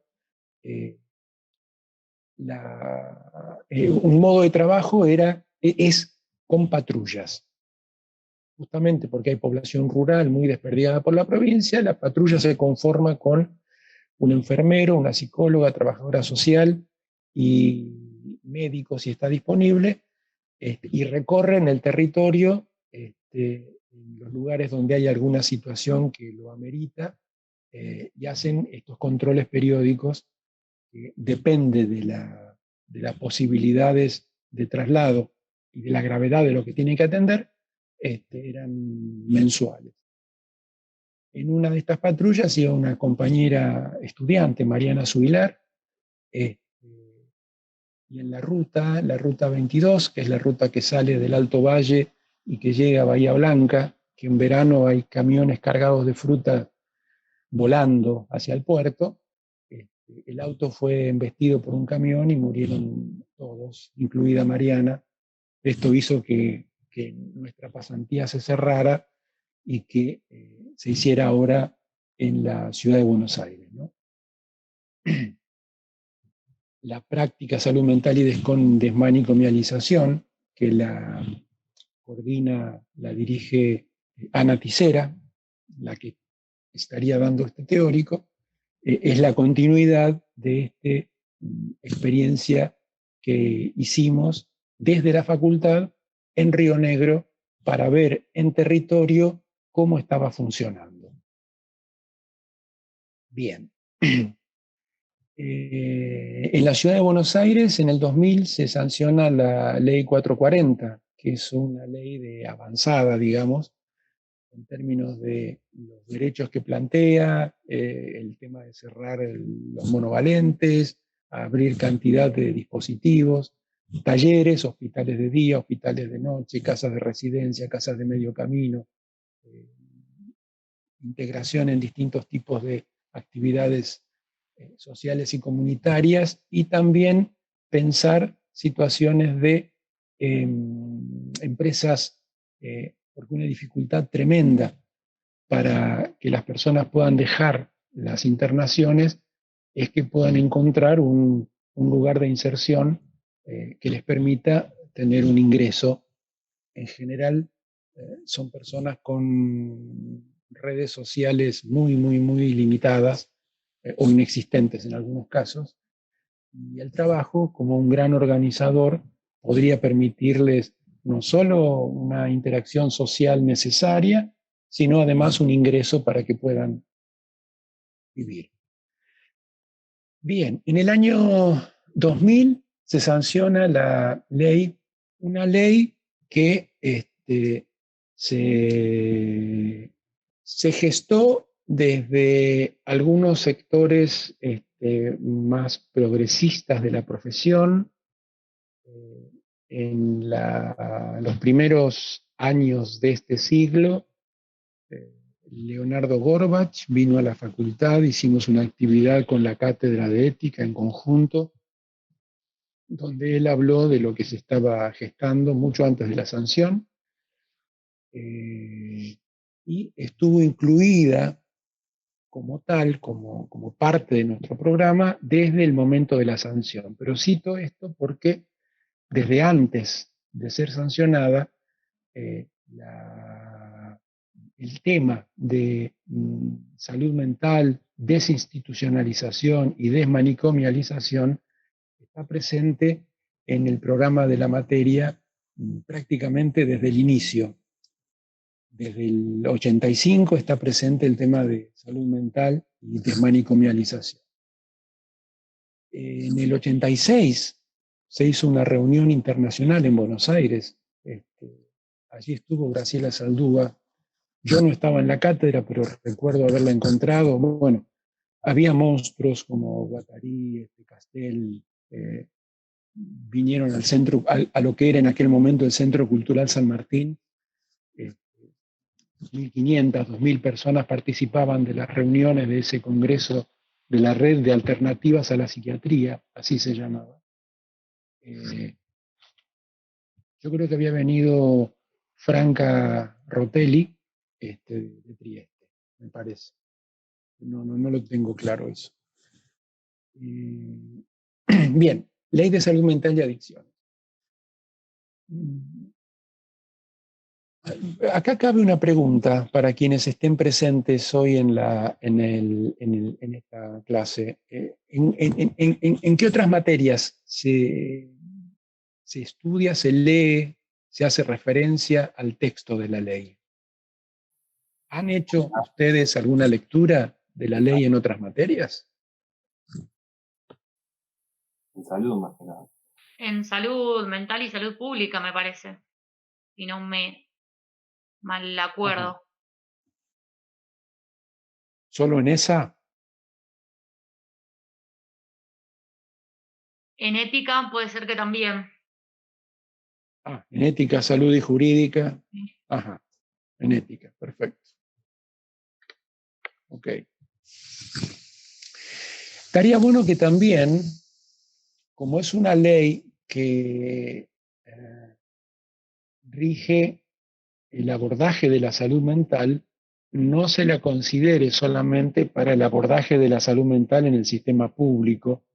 un modo de trabajo es con patrullas. Justamente porque hay población rural muy desperdigada por la provincia, la patrulla se conforma con un enfermero, una psicóloga, trabajadora social y médico si está disponible, y recorren el territorio en los lugares donde hay alguna situación que lo amerita, y hacen estos controles periódicos que depende de las posibilidades de traslado y de la gravedad de lo que tienen que atender, eran mensuales. En una de estas patrullas iba una compañera estudiante, Mariana Zubilar, y en la ruta 22, que es la ruta que sale del Alto Valle y que llega a Bahía Blanca, que en verano hay camiones cargados de fruta volando hacia el puerto, el auto fue embestido por un camión y murieron todos, incluida Mariana. Esto hizo que nuestra pasantía se cerrara y que se hiciera ahora en la ciudad de Buenos Aires, ¿no? La práctica salud mental y desmanicomialización, que la coordina, la dirige Ana Ticera, la que estaría dando este teórico, es la continuidad de esta experiencia que hicimos desde la facultad en Río Negro para ver en territorio cómo estaba funcionando. Bien. En la ciudad de Buenos Aires, en el 2000, se sanciona la ley 440, que es una ley avanzada, digamos, en términos de los derechos que plantea, el tema de cerrar los monovalentes, abrir cantidad de dispositivos, talleres, hospitales de día, hospitales de noche, casas de residencia, casas de medio camino, integración en distintos tipos de actividades sociales y comunitarias, y también pensar situaciones de empresas porque una dificultad tremenda para que las personas puedan dejar las internaciones es que puedan encontrar un lugar de inserción que les permita tener un ingreso. En general, son personas con redes sociales muy, muy, muy limitadas o inexistentes en algunos casos, y el trabajo, como un gran organizador, podría permitirles no solo una interacción social necesaria, sino además un ingreso para que puedan vivir. Bien, en el año 2000 se sanciona la ley, una ley que se gestó desde algunos sectores más progresistas de la profesión. En los primeros años de este siglo, Leonardo Gorbach vino a la facultad, hicimos una actividad con la cátedra de ética en conjunto, donde él habló de lo que se estaba gestando mucho antes de la sanción, y estuvo incluida como tal, como parte de nuestro programa, desde el momento de la sanción. Pero cito esto porque desde antes de ser sancionada, el tema de salud mental, desinstitucionalización y desmanicomialización está presente en el programa de la materia prácticamente desde el inicio. Desde el 85 está presente el tema de salud mental y desmanicomialización. En el 86 se hizo una reunión internacional en Buenos Aires. Allí estuvo Graciela Saldúa. Yo no estaba en la cátedra, pero recuerdo haberla encontrado. Bueno, había monstruos como Guattari, Castel, vinieron al centro, a lo que era en aquel momento el Centro Cultural San Martín. 1.500, 2.000 personas participaban de las reuniones de ese congreso de la Red de Alternativas a la Psiquiatría, así se llamaba. Yo creo que había venido Franca Rotelli de Trieste, me parece. No lo tengo claro eso. Bien, Ley de Salud Mental y Adicciones. Acá cabe una pregunta para quienes estén presentes hoy en esta clase. ¿En qué otras materias se estudia, se lee, se hace referencia al texto de la ley? ¿Han hecho ustedes alguna lectura de la ley en otras materias? En salud, más que nada. En salud mental y salud pública, me parece. Si no me mal acuerdo. Ajá. ¿Solo en esa? En ética puede ser que también. En ética, salud y jurídica. Ajá, en ética, perfecto. Ok. Estaría bueno que también, como es una ley que rige el abordaje de la salud mental, no se la considere solamente para el abordaje de la salud mental en el sistema público,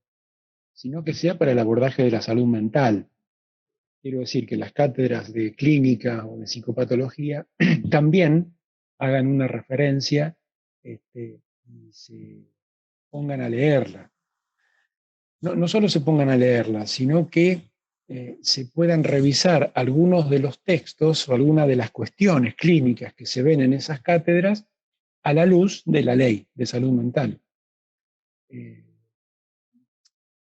sino que sea para el abordaje de la salud mental. Quiero decir que las cátedras de clínica o de psicopatología también hagan una referencia y se pongan a leerla. No solo se pongan a leerla, sino que se puedan revisar algunos de los textos o algunas de las cuestiones clínicas que se ven en esas cátedras a la luz de la ley de salud mental.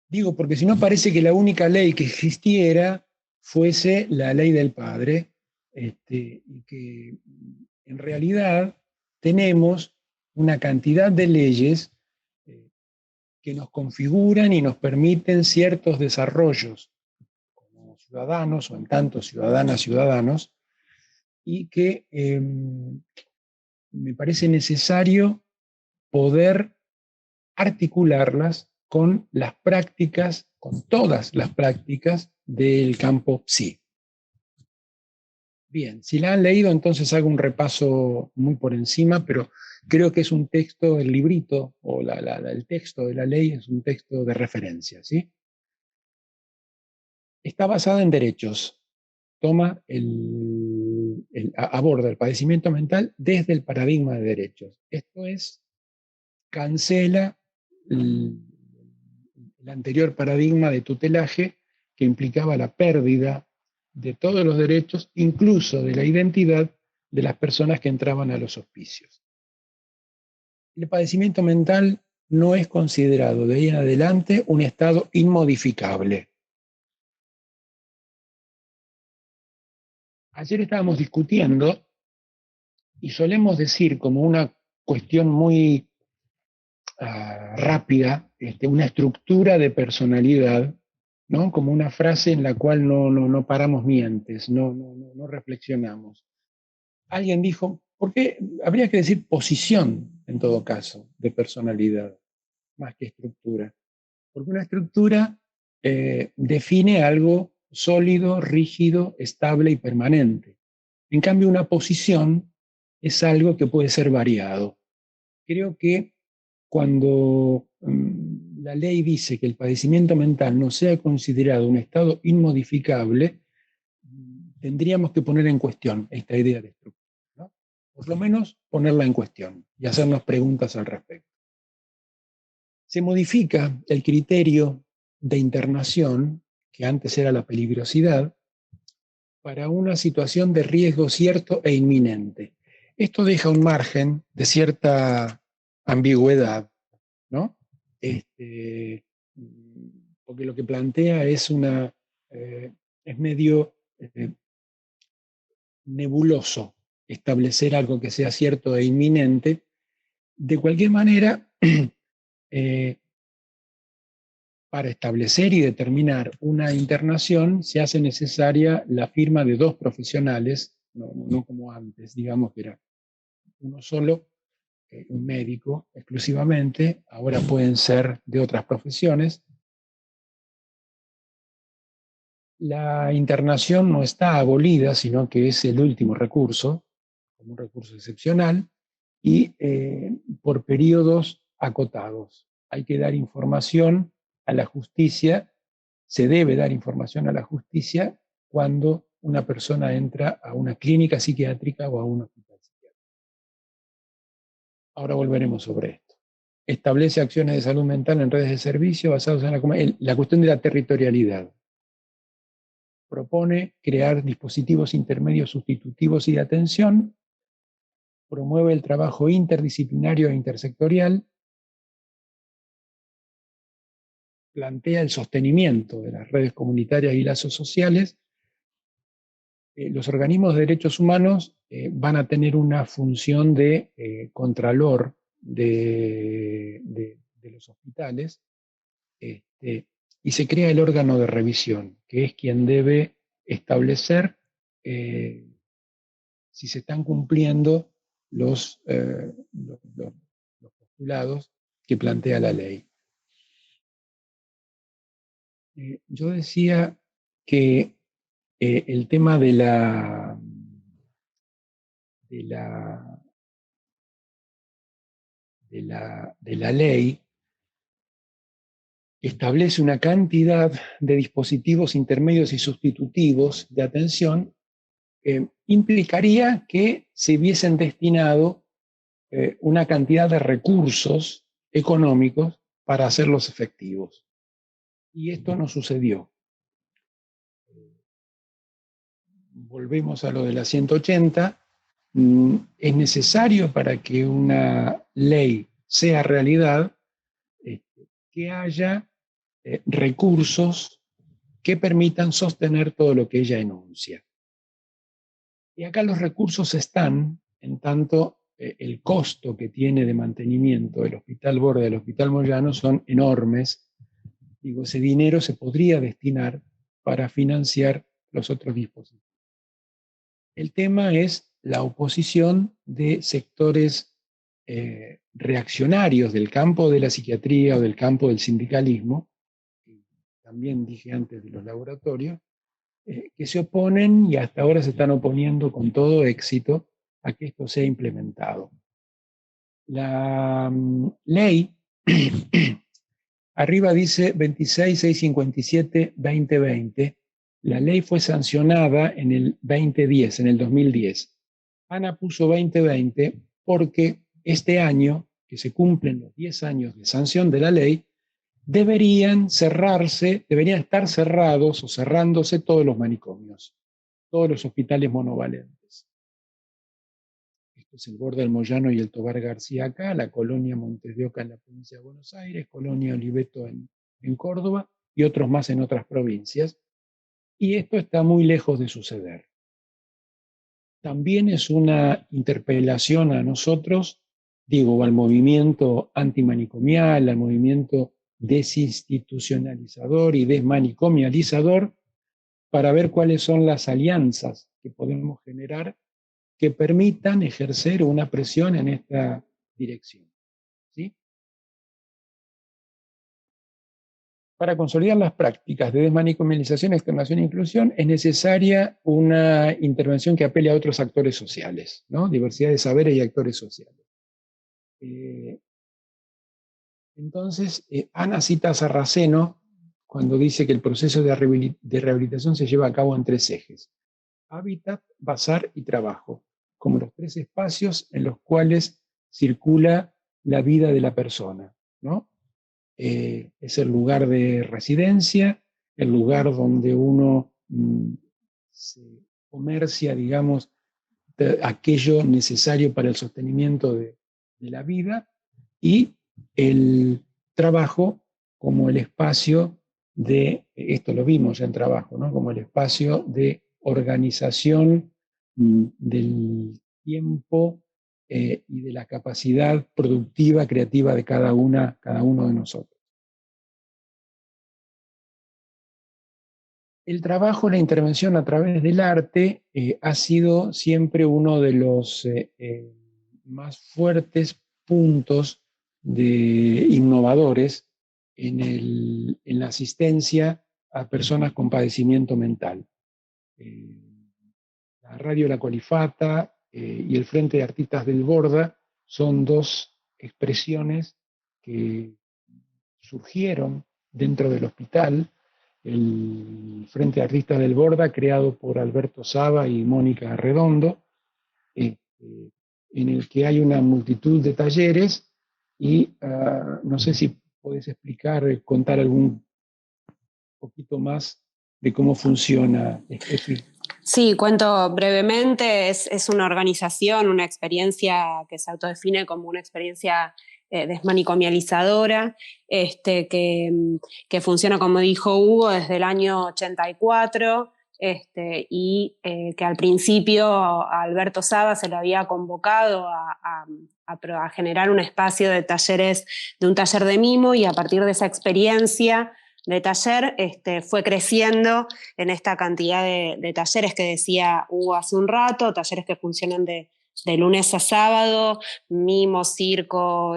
Digo, porque si no parece que la única ley que existiera fuese la ley del padre, y que en realidad tenemos una cantidad de leyes que nos configuran y nos permiten ciertos desarrollos como ciudadanos o en tanto ciudadanos, y que me parece necesario poder articularlas con las prácticas, con todas las prácticas del campo psi. Bien, si la han leído, entonces hago un repaso muy por encima, pero creo que es un texto, el librito o el texto de la ley es un texto de referencia, ¿sí? Está basada en derechos. Toma aborda el padecimiento mental desde el paradigma de derechos. Esto es, cancela el anterior paradigma de tutelaje que implicaba la pérdida de todos los derechos, incluso de la identidad de las personas que entraban a los hospicios. El padecimiento mental no es considerado de ahí en adelante un estado inmodificable. Ayer estábamos discutiendo y solemos decir como una cuestión muy rápida, una estructura de personalidad, ¿no? Como una frase en la cual no paramos mientes, no reflexionamos. Alguien dijo, ¿por qué habría que decir posición en todo caso de personalidad, más que estructura? Porque una estructura define algo sólido, rígido, estable y permanente. En cambio, una posición es algo que puede ser variado. Creo que cuando la ley dice que el padecimiento mental no sea considerado un estado inmodificable, tendríamos que poner en cuestión esta idea de estructura, ¿no? Por lo menos ponerla en cuestión y hacernos preguntas al respecto. Se modifica el criterio de internación, que antes era la peligrosidad, para una situación de riesgo cierto e inminente. Esto deja un margen de cierta ambigüedad, ¿no? Porque lo que plantea es es medio nebuloso establecer algo que sea cierto e inminente. De cualquier manera, para establecer y determinar una internación se hace necesaria la firma de dos profesionales, no como antes, digamos que era uno solo, un médico exclusivamente, ahora pueden ser de otras profesiones. La internación no está abolida, sino que es el último recurso, como un recurso excepcional, y por periodos acotados. Hay que dar información a la justicia, se debe dar información a la justicia cuando una persona entra a una clínica psiquiátrica o a un hospital psiquiátrico. Ahora volveremos sobre esto. Establece acciones de salud mental en redes de servicio basadas en la cuestión de la territorialidad. Propone crear dispositivos intermedios sustitutivos y de atención, promueve el trabajo interdisciplinario e intersectorial, plantea el sostenimiento de las redes comunitarias y lazos sociales. Los organismos de derechos humanos van a tener una función de contralor de los hospitales, y se crea el órgano de revisión, que es quien debe establecer si se están cumpliendo los postulados que plantea la ley. Yo decía que el tema de la ley establece una cantidad de dispositivos intermedios y sustitutivos de atención, implicaría que se hubiesen destinado una cantidad de recursos económicos para hacerlos efectivos. Y esto no sucedió. Volvemos a lo de la 180. Es necesario para que una ley sea realidad que haya recursos que permitan sostener todo lo que ella enuncia. Y acá los recursos están, en tanto el costo que tiene de mantenimiento del Hospital Borda y del Hospital Moyano son enormes. Digo, ese dinero se podría destinar para financiar los otros dispositivos. El tema es la oposición de sectores reaccionarios del campo de la psiquiatría o del campo del sindicalismo, también dije antes de los laboratorios, que se oponen y hasta ahora se están oponiendo con todo éxito a que esto sea implementado. La ley, arriba dice 26.657-2020, la ley fue sancionada en el 2010, en el 2010. Ana puso 2020 porque este año, que se cumplen los 10 años de sanción de la ley, deberían estar cerrados o cerrándose todos los manicomios, todos los hospitales monovalentes. Esto es el Borde del Moyano y el Tobar García acá, la Colonia Montes de Oca en la provincia de Buenos Aires, Colonia Oliveto en Córdoba y otros más en otras provincias. Y esto está muy lejos de suceder. También es una interpelación a nosotros, digo, al movimiento antimanicomial, al movimiento desinstitucionalizador y desmanicomializador, para ver cuáles son las alianzas que podemos generar que permitan ejercer una presión en esta dirección, ¿sí? Para consolidar las prácticas de desmanicomialización, externación e inclusión, es necesaria una intervención que apele a otros actores sociales, ¿no? Diversidad de saberes y actores sociales. Entonces, Ana cita a Sarraceno cuando dice que el proceso de rehabilitación se lleva a cabo en 3 ejes: hábitat, bazar y trabajo, como los 3 espacios en los cuales circula la vida de la persona, ¿no? Es el lugar de residencia, el lugar donde uno se comercia, digamos, aquello necesario para el sostenimiento de la vida, y el trabajo como el espacio de, esto lo vimos ya en trabajo, ¿no? Como el espacio de organización del tiempo y de la capacidad productiva, creativa de cada uno de nosotros. El trabajo, la intervención a través del arte ha sido siempre uno de los más fuertes puntos innovadores en la asistencia a personas con padecimiento mental. La Radio La Colifata y el Frente de Artistas del Borda son 2 expresiones que surgieron dentro del hospital. El Frente de Artistas del Borda, creado por Alberto Saba y Mónica Redondo, en el que hay una multitud de talleres y no sé si podés explicar, contar algún poquito más de cómo funciona este. Sí, cuento brevemente. Es una organización, una experiencia que se autodefine como una experiencia desmanicomializadora, que funciona, como dijo Hugo, desde el año 84, y que al principio a Alberto Saba se lo había convocado a generar un espacio de talleres, de un taller de mimo, y a partir de esa experiencia de taller fue creciendo en esta cantidad de talleres que decía Hugo hace un rato, talleres que funcionan de lunes a sábado, mimo, circo,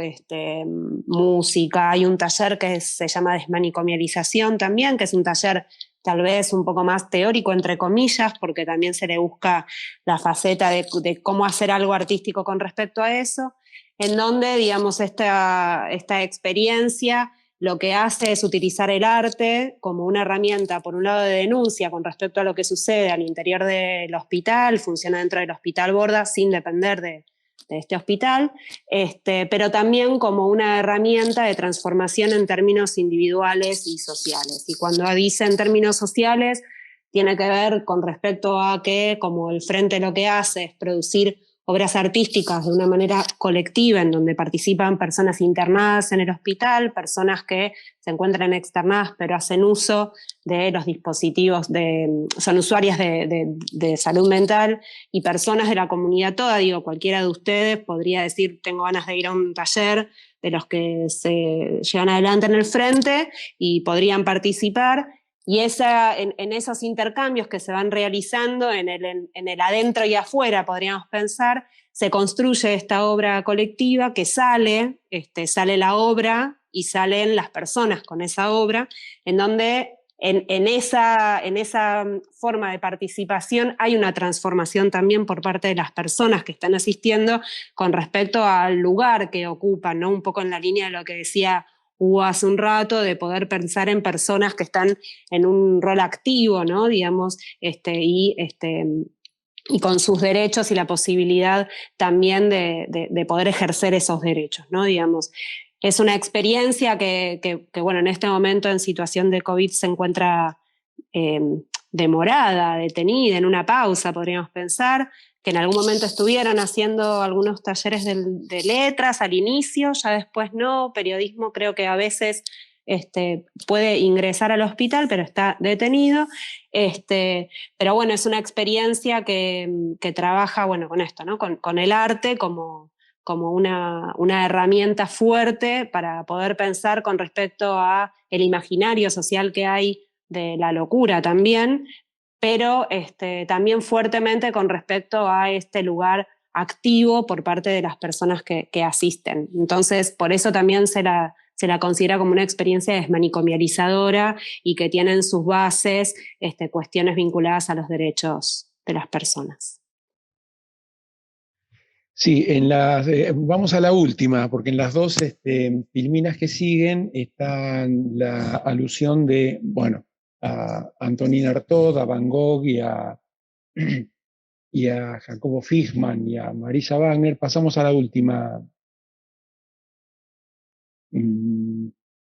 música. Hay un taller que se llama desmanicomialización también, que es un taller tal vez un poco más teórico, entre comillas, porque también se le busca la faceta de cómo hacer algo artístico con respecto a eso, en donde, digamos, esta experiencia lo que hace es utilizar el arte como una herramienta, por un lado, de denuncia con respecto a lo que sucede al interior del hospital, funciona dentro del Hospital Borda sin depender de este hospital, pero también como una herramienta de transformación en términos individuales y sociales. Y cuando dice en términos sociales, tiene que ver con respecto a que, como el Frente lo que hace es producir obras artísticas de una manera colectiva, en donde participan personas internadas en el hospital, personas que se encuentran externadas pero hacen uso de los dispositivos, son usuarias de salud mental, y personas de la comunidad toda. Digo, cualquiera de ustedes podría decir: tengo ganas de ir a un taller de los que se llevan adelante en el Frente, y podrían participar. Y en esos intercambios que se van realizando en el adentro y afuera, podríamos pensar, se construye esta obra colectiva que sale la obra y salen las personas con esa obra, en donde en esa forma de participación hay una transformación también por parte de las personas que están asistiendo con respecto al lugar que ocupan, ¿no? Un poco en la línea de lo que decía Hugo hace un rato, de poder pensar en personas que están en un rol activo, ¿no? Digamos, y con sus derechos y la posibilidad también de poder ejercer esos derechos, ¿no? Digamos, es una experiencia que, bueno, en este momento en situación de COVID se encuentra demorada, detenida, en una pausa, podríamos pensar, que en algún momento estuvieron haciendo algunos talleres de letras al inicio, ya después no, periodismo creo que a veces puede ingresar al hospital, pero está detenido. Pero bueno, es una experiencia que trabaja, bueno, con esto, ¿no? Con el arte como una herramienta fuerte para poder pensar con respecto a el imaginario social que hay de la locura también, pero también fuertemente con respecto a este lugar activo por parte de las personas que asisten. Entonces, por eso también se la considera como una experiencia desmanicomializadora y que tiene en sus bases cuestiones vinculadas a los derechos de las personas. Sí, vamos a la última, porque en las dos filminas que siguen está la alusión de, bueno, a Antonin Artaud, a Van Gogh y a Jacobo Fischmann y a Marisa Wagner. Pasamos a la última,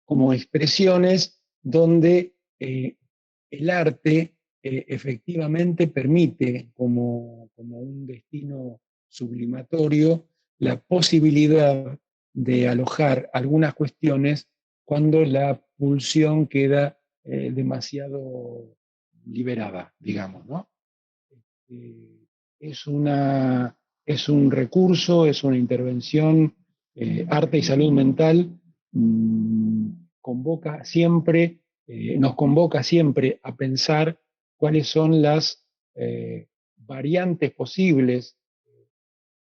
como expresiones donde el arte efectivamente permite como un destino sublimatorio la posibilidad de alojar algunas cuestiones cuando la pulsión queda demasiado liberada, digamos, ¿no? Es un recurso, es una intervención, arte y salud mental nos convoca siempre a pensar cuáles son las variantes posibles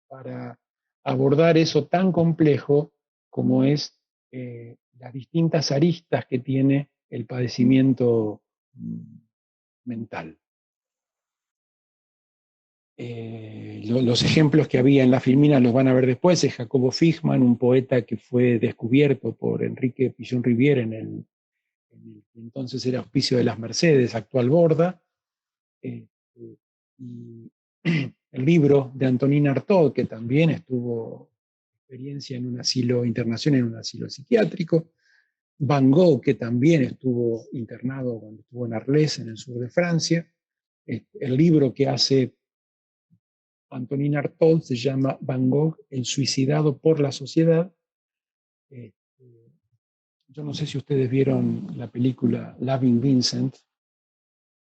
para abordar eso tan complejo como es las distintas aristas que tiene el padecimiento mental. Los ejemplos que había en la filmina los van a ver después. Es Jacobo Fischmann, un poeta que fue descubierto por Enrique Pichon-Rivière en el que entonces era Hospicio de las Mercedes, actual Borda. Y el libro de Antonin Artaud, que también tuvo experiencia en un asilo, internación en un asilo psiquiátrico. Van Gogh, que también estuvo internado cuando estuvo en Arles, en el sur de Francia. El libro que hace Antonin Artaud se llama Van Gogh, el suicidado por la sociedad. Yo no sé si ustedes vieron la película Loving Vincent,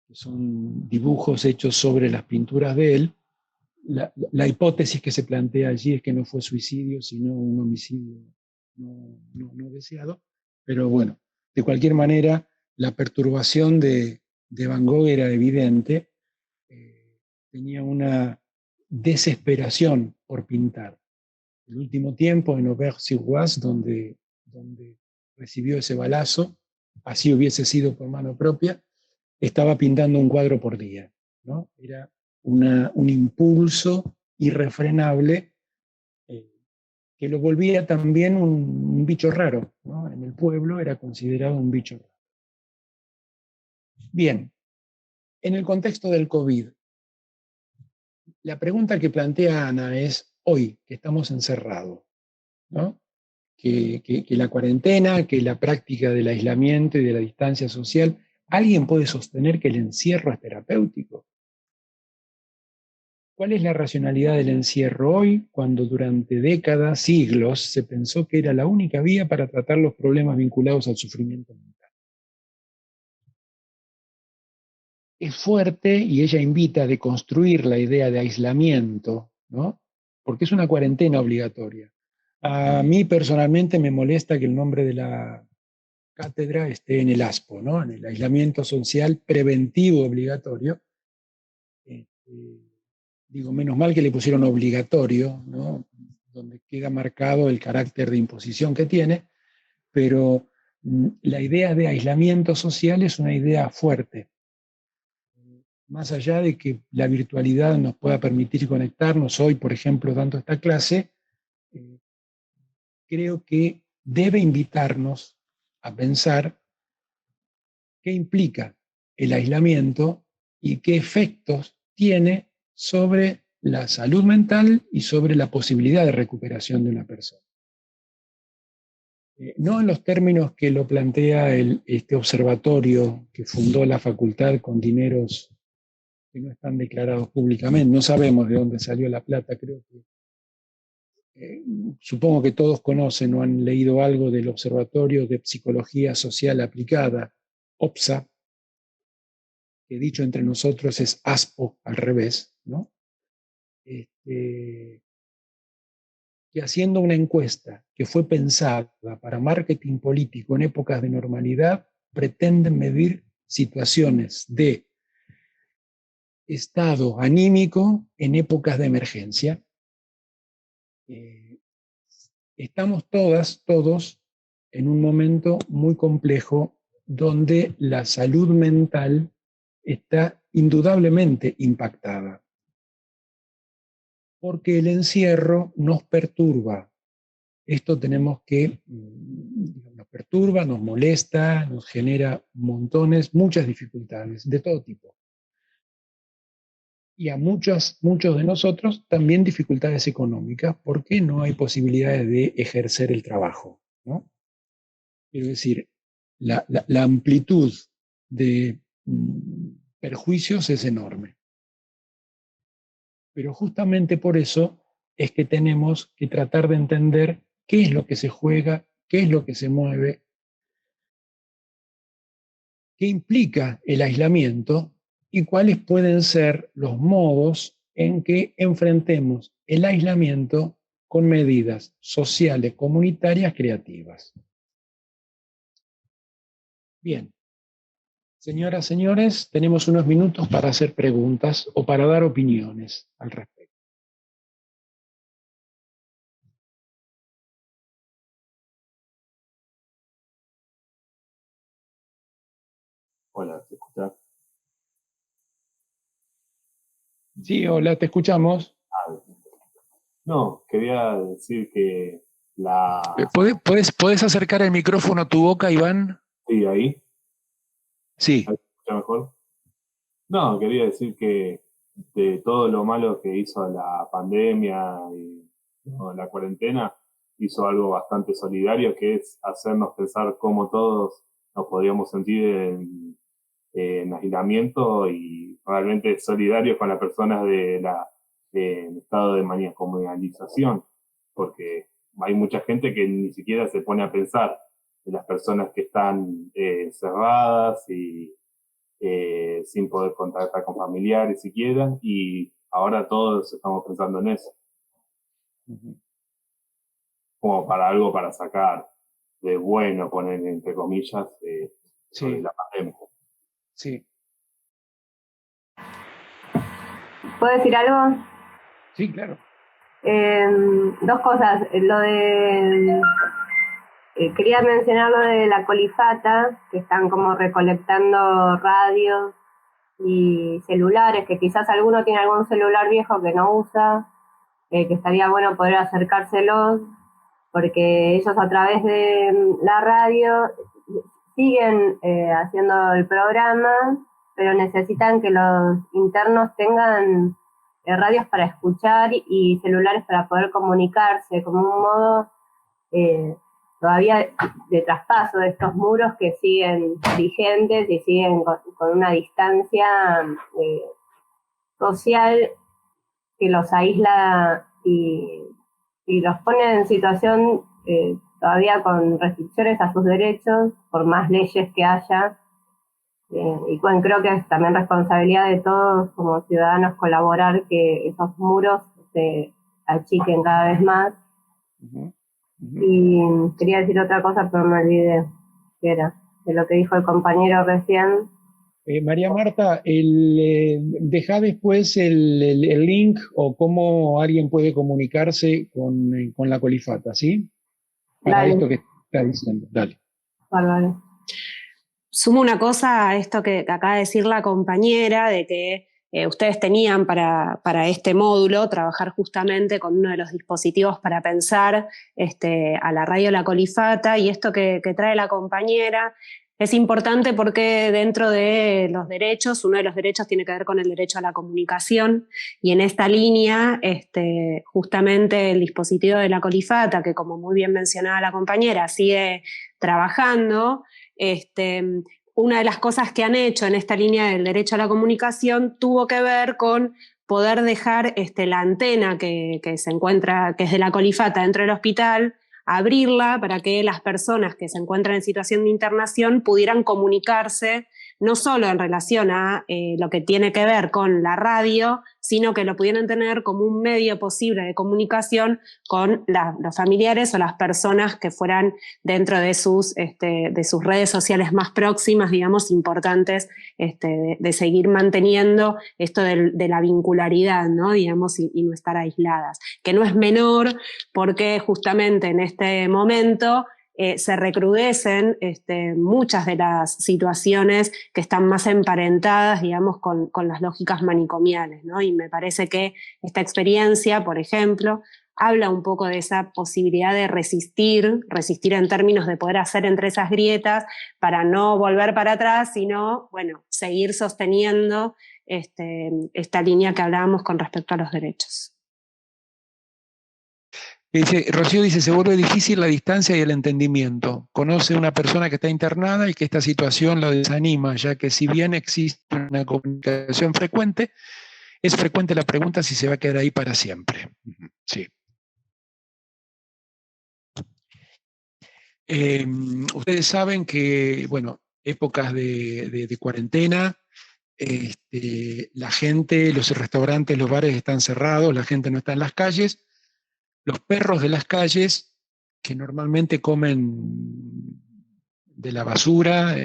que son dibujos hechos sobre las pinturas de él. La hipótesis que se plantea allí es que no fue suicidio, sino un homicidio no deseado. Pero bueno, de cualquier manera, la perturbación de Van Gogh era evidente. Tenía una desesperación por pintar. El último tiempo en Auvers-sur-Oise, donde recibió ese balazo, así hubiese sido por mano propia, estaba pintando un cuadro por día, ¿no? Era un impulso irrefrenable que lo volvía también un bicho raro, ¿no? En el pueblo era considerado un bicho raro. Bien, en el contexto del COVID, la pregunta que plantea Ana es, hoy que estamos encerrados, ¿no? Que la cuarentena, que la práctica del aislamiento y de la distancia social, ¿alguien puede sostener que el encierro es terapéutico? ¿Cuál es la racionalidad del encierro hoy, cuando durante décadas, siglos, se pensó que era la única vía para tratar los problemas vinculados al sufrimiento mental? Es fuerte y ella invita a deconstruir la idea de aislamiento, ¿no? Porque es una cuarentena obligatoria. A mí personalmente me molesta que el nombre de la cátedra esté en el ASPO, ¿no? En el aislamiento social preventivo obligatorio. Digo, menos mal que le pusieron obligatorio, ¿no? Donde queda marcado el carácter de imposición que tiene, pero la idea de aislamiento social es una idea fuerte. Más allá de que la virtualidad nos pueda permitir conectarnos, hoy, por ejemplo, dando esta clase, creo que debe invitarnos a pensar qué implica el aislamiento y qué efectos tiene sobre la salud mental y sobre la posibilidad de recuperación de una persona. No en los términos que lo plantea este observatorio que fundó la facultad con dineros que no están declarados públicamente, no sabemos de dónde salió la plata, creo que supongo que todos conocen o han leído algo del Observatorio de Psicología Social Aplicada, OPSA, que dicho entre nosotros es ASPO al revés, ¿no? Que haciendo una encuesta que fue pensada para marketing político en épocas de normalidad, pretenden medir situaciones de estado anímico en épocas de emergencia. Estamos todos, en un momento muy complejo donde la salud mental está indudablemente impactada, porque el encierro nos perturba. Esto tenemos que, nos perturba, nos molesta, nos genera muchas dificultades de todo tipo. Y a muchos de nosotros también dificultades económicas, porque no hay posibilidades de ejercer el trabajo, ¿no? Quiero decir, la amplitud de perjuicios es enorme. Pero justamente por eso es que tenemos que tratar de entender qué es lo que se juega, qué es lo que se mueve, qué implica el aislamiento y cuáles pueden ser los modos en que enfrentemos el aislamiento con medidas sociales, comunitarias, creativas. Bien, señoras, señores, tenemos unos minutos para hacer preguntas o para dar opiniones al respecto. Hola, ¿te escuchás? Sí, hola, te escuchamos. No, quería decir que ¿Podés acercar el micrófono a tu boca, Iván? Sí, ahí. Sí. ¿Ahí se escucha mejor? No, quería decir que de todo lo malo que hizo la pandemia y la cuarentena, hizo algo bastante solidario, que es hacernos pensar cómo todos nos podíamos sentir en aislamiento y realmente solidarios con las personas en estado de manicomialización, porque hay mucha gente que ni siquiera se pone a pensar en las personas que están cerradas y sin poder contactar con familiares siquiera, y ahora todos estamos pensando en eso, como para algo para sacar de bueno, poner entre comillas, sobre la pandemia. Sí. ¿Puedo decir algo? Sí, claro. Dos cosas. Quería mencionar lo de la colifata, que están como recolectando radios y celulares, que quizás alguno tiene algún celular viejo que no usa, que estaría bueno poder acercárselos, porque ellos a través de la radio siguen haciendo el programa, pero necesitan que los internos tengan radios para escuchar y celulares para poder comunicarse, como un modo todavía de traspaso de estos muros que siguen vigentes y siguen con una distancia social que los aísla y los pone en situación todavía con restricciones a sus derechos, por más leyes que haya. Y bueno, creo que es también responsabilidad de todos como ciudadanos colaborar que esos muros se achiquen cada vez más. Y quería decir otra cosa, pero me olvidé que era de lo que dijo el compañero recién. María Marta, deja después el link o cómo alguien puede comunicarse con la colifata, ¿sí? Para Dale. esto que está diciendo. Dale. Bárbaro. Sumo una cosa a esto que acaba de decir la compañera, de que ustedes tenían para este módulo trabajar justamente con uno de los dispositivos para pensar a la radio La Colifata, y esto que trae la compañera es importante porque dentro de los derechos, uno de los derechos tiene que ver con el derecho a la comunicación, y en esta línea justamente el dispositivo de La Colifata, que como muy bien mencionaba la compañera, sigue trabajando. Una de las cosas que han hecho en esta línea del derecho a la comunicación tuvo que ver con poder dejar la antena que se encuentra, que es de La Colifata dentro del hospital, abrirla para que las personas que se encuentran en situación de internación pudieran comunicarse, no solo en relación a lo que tiene que ver con la radio, sino que lo pudieran tener como un medio posible de comunicación con los familiares o las personas que fueran dentro de sus redes sociales más próximas, digamos, importantes, de seguir manteniendo esto de la vincularidad, ¿no? Digamos, y no estar aisladas, que no es menor, porque justamente en este momento se recrudecen muchas de las situaciones que están más emparentadas, digamos, con las lógicas manicomiales, ¿no? Y me parece que esta experiencia, por ejemplo, habla un poco de esa posibilidad de resistir en términos de poder hacer entre esas grietas para no volver para atrás, sino, bueno, seguir sosteniendo esta línea que hablábamos con respecto a los derechos. Rocío dice, se vuelve difícil la distancia y el entendimiento. Conoce una persona que está internada y que esta situación lo desanima, ya que si bien existe una comunicación frecuente, es frecuente la pregunta si se va a quedar ahí para siempre. Sí. Ustedes saben que, bueno, épocas de cuarentena, la gente, los restaurantes, los bares están cerrados, la gente no está en las calles. Los perros de las calles, que normalmente comen de la basura,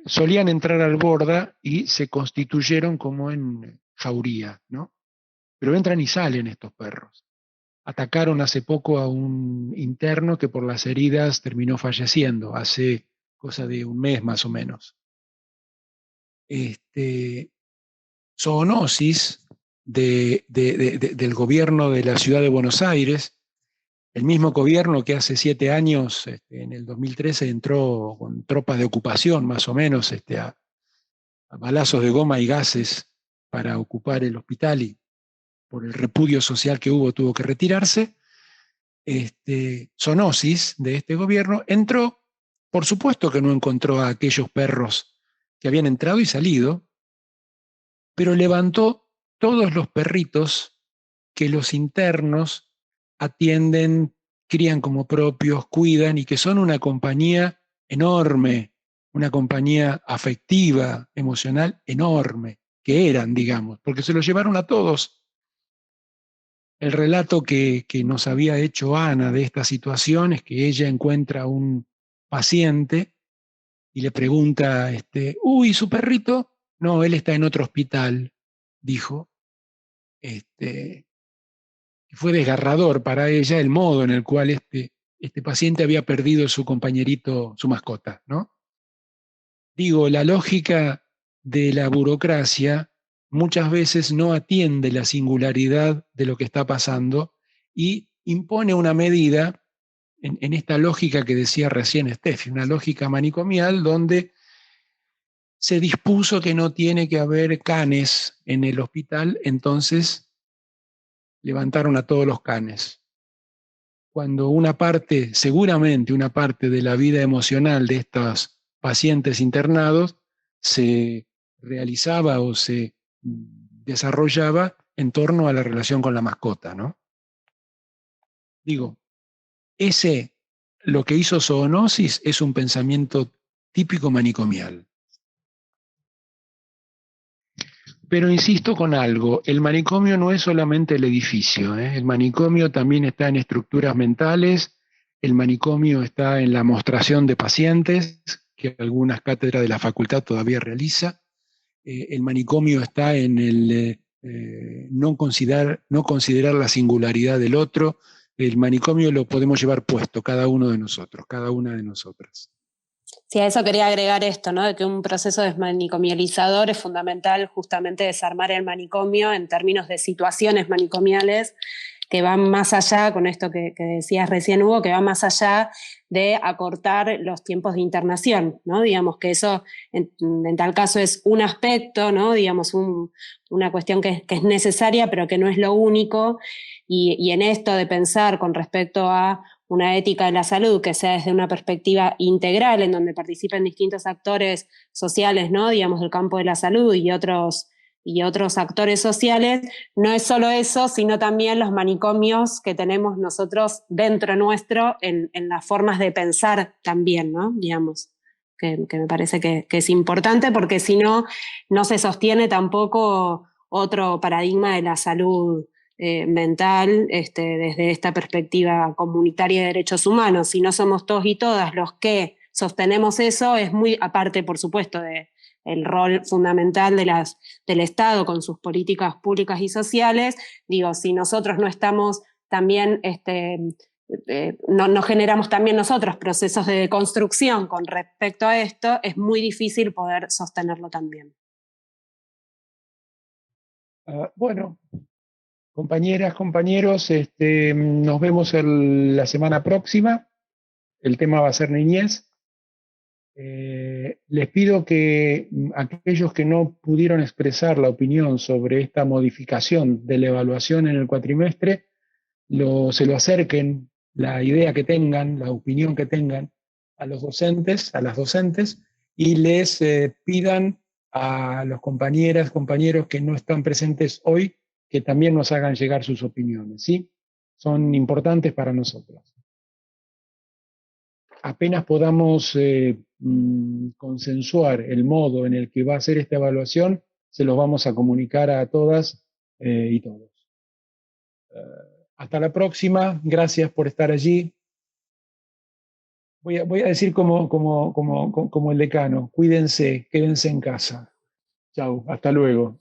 solían entrar al borda y se constituyeron como en jauría, ¿no? Pero entran y salen estos perros. Atacaron hace poco a un interno que por las heridas terminó falleciendo, hace cosa de un mes más o menos. Zoonosis del gobierno de la ciudad de Buenos Aires, el mismo gobierno que hace 7 años, en el 2013, entró con tropas de ocupación, más o menos, a balazos de goma y gases para ocupar el hospital, y por el repudio social que hubo tuvo que retirarse. Zoonosis de este gobierno entró, por supuesto que no encontró a aquellos perros que habían entrado y salido, pero levantó todos los perritos que los internos atienden, crían como propios, cuidan, y que son una compañía enorme, una compañía afectiva, emocional enorme, que eran, digamos, porque se los llevaron a todos. El relato que nos había hecho Ana de esta situación es que ella encuentra a un paciente y le pregunta, uy, ¿su perrito? No, él está en otro hospital, dijo. Fue desgarrador para ella el modo en el cual este paciente había perdido su compañerito, su mascota, ¿no? Digo, la lógica de la burocracia muchas veces no atiende la singularidad de lo que está pasando y impone una medida en esta lógica que decía recién Steffi, una lógica manicomial donde se dispuso que no tiene que haber canes en el hospital, entonces levantaron a todos los canes. Cuando una parte, seguramente una parte de la vida emocional de estos pacientes internados se realizaba o se desarrollaba en torno a la relación con la mascota, ¿no? Digo, lo que hizo Zoonosis es un pensamiento típico manicomial. Pero insisto con algo, el manicomio no es solamente el edificio, ¿eh? El manicomio también está en estructuras mentales, el manicomio está en la mostración de pacientes, que algunas cátedras de la facultad todavía realiza, el manicomio está en el no considerar la singularidad del otro, el manicomio lo podemos llevar puesto cada uno de nosotros, cada una de nosotras. Sí, a eso quería agregar esto, ¿no? De que un proceso desmanicomializador es fundamental justamente desarmar el manicomio en términos de situaciones manicomiales que van más allá, con esto que decías recién, Hugo, que va más allá de acortar los tiempos de internación, ¿no? Digamos que eso en tal caso es un aspecto, ¿no? Digamos, una cuestión que es necesaria, pero que no es lo único, y en esto de pensar con respecto a una ética de la salud que sea desde una perspectiva integral, en donde participen distintos actores sociales, ¿no? Digamos, del campo de la salud y otros actores sociales, no es solo eso, sino también los manicomios que tenemos nosotros dentro nuestro en las formas de pensar también, ¿no? Digamos, que me parece que es importante, porque si no, no se sostiene tampoco otro paradigma de la salud mental desde esta perspectiva comunitaria de derechos humanos. Si no somos todos y todas los que sostenemos eso, es muy aparte, por supuesto, el rol fundamental del Estado con sus políticas públicas y sociales. Digo, si nosotros no estamos también, no generamos también nosotros procesos de deconstrucción con respecto a esto, es muy difícil poder sostenerlo también. Bueno, compañeras, compañeros, nos vemos la semana próxima. El tema va a ser niñez. Les pido que aquellos que no pudieron expresar la opinión sobre esta modificación de la evaluación en el cuatrimestre, se lo acerquen, la idea que tengan, la opinión que tengan, a los docentes, a las docentes, y les pidan a los compañeras, compañeros que no están presentes hoy, que también nos hagan llegar sus opiniones, ¿sí? Son importantes para nosotros. Apenas podamos consensuar el modo en el que va a ser esta evaluación, se los vamos a comunicar a todas y todos. Hasta la próxima, gracias por estar allí. Voy a decir como el decano, cuídense, quédense en casa. Chau, hasta luego.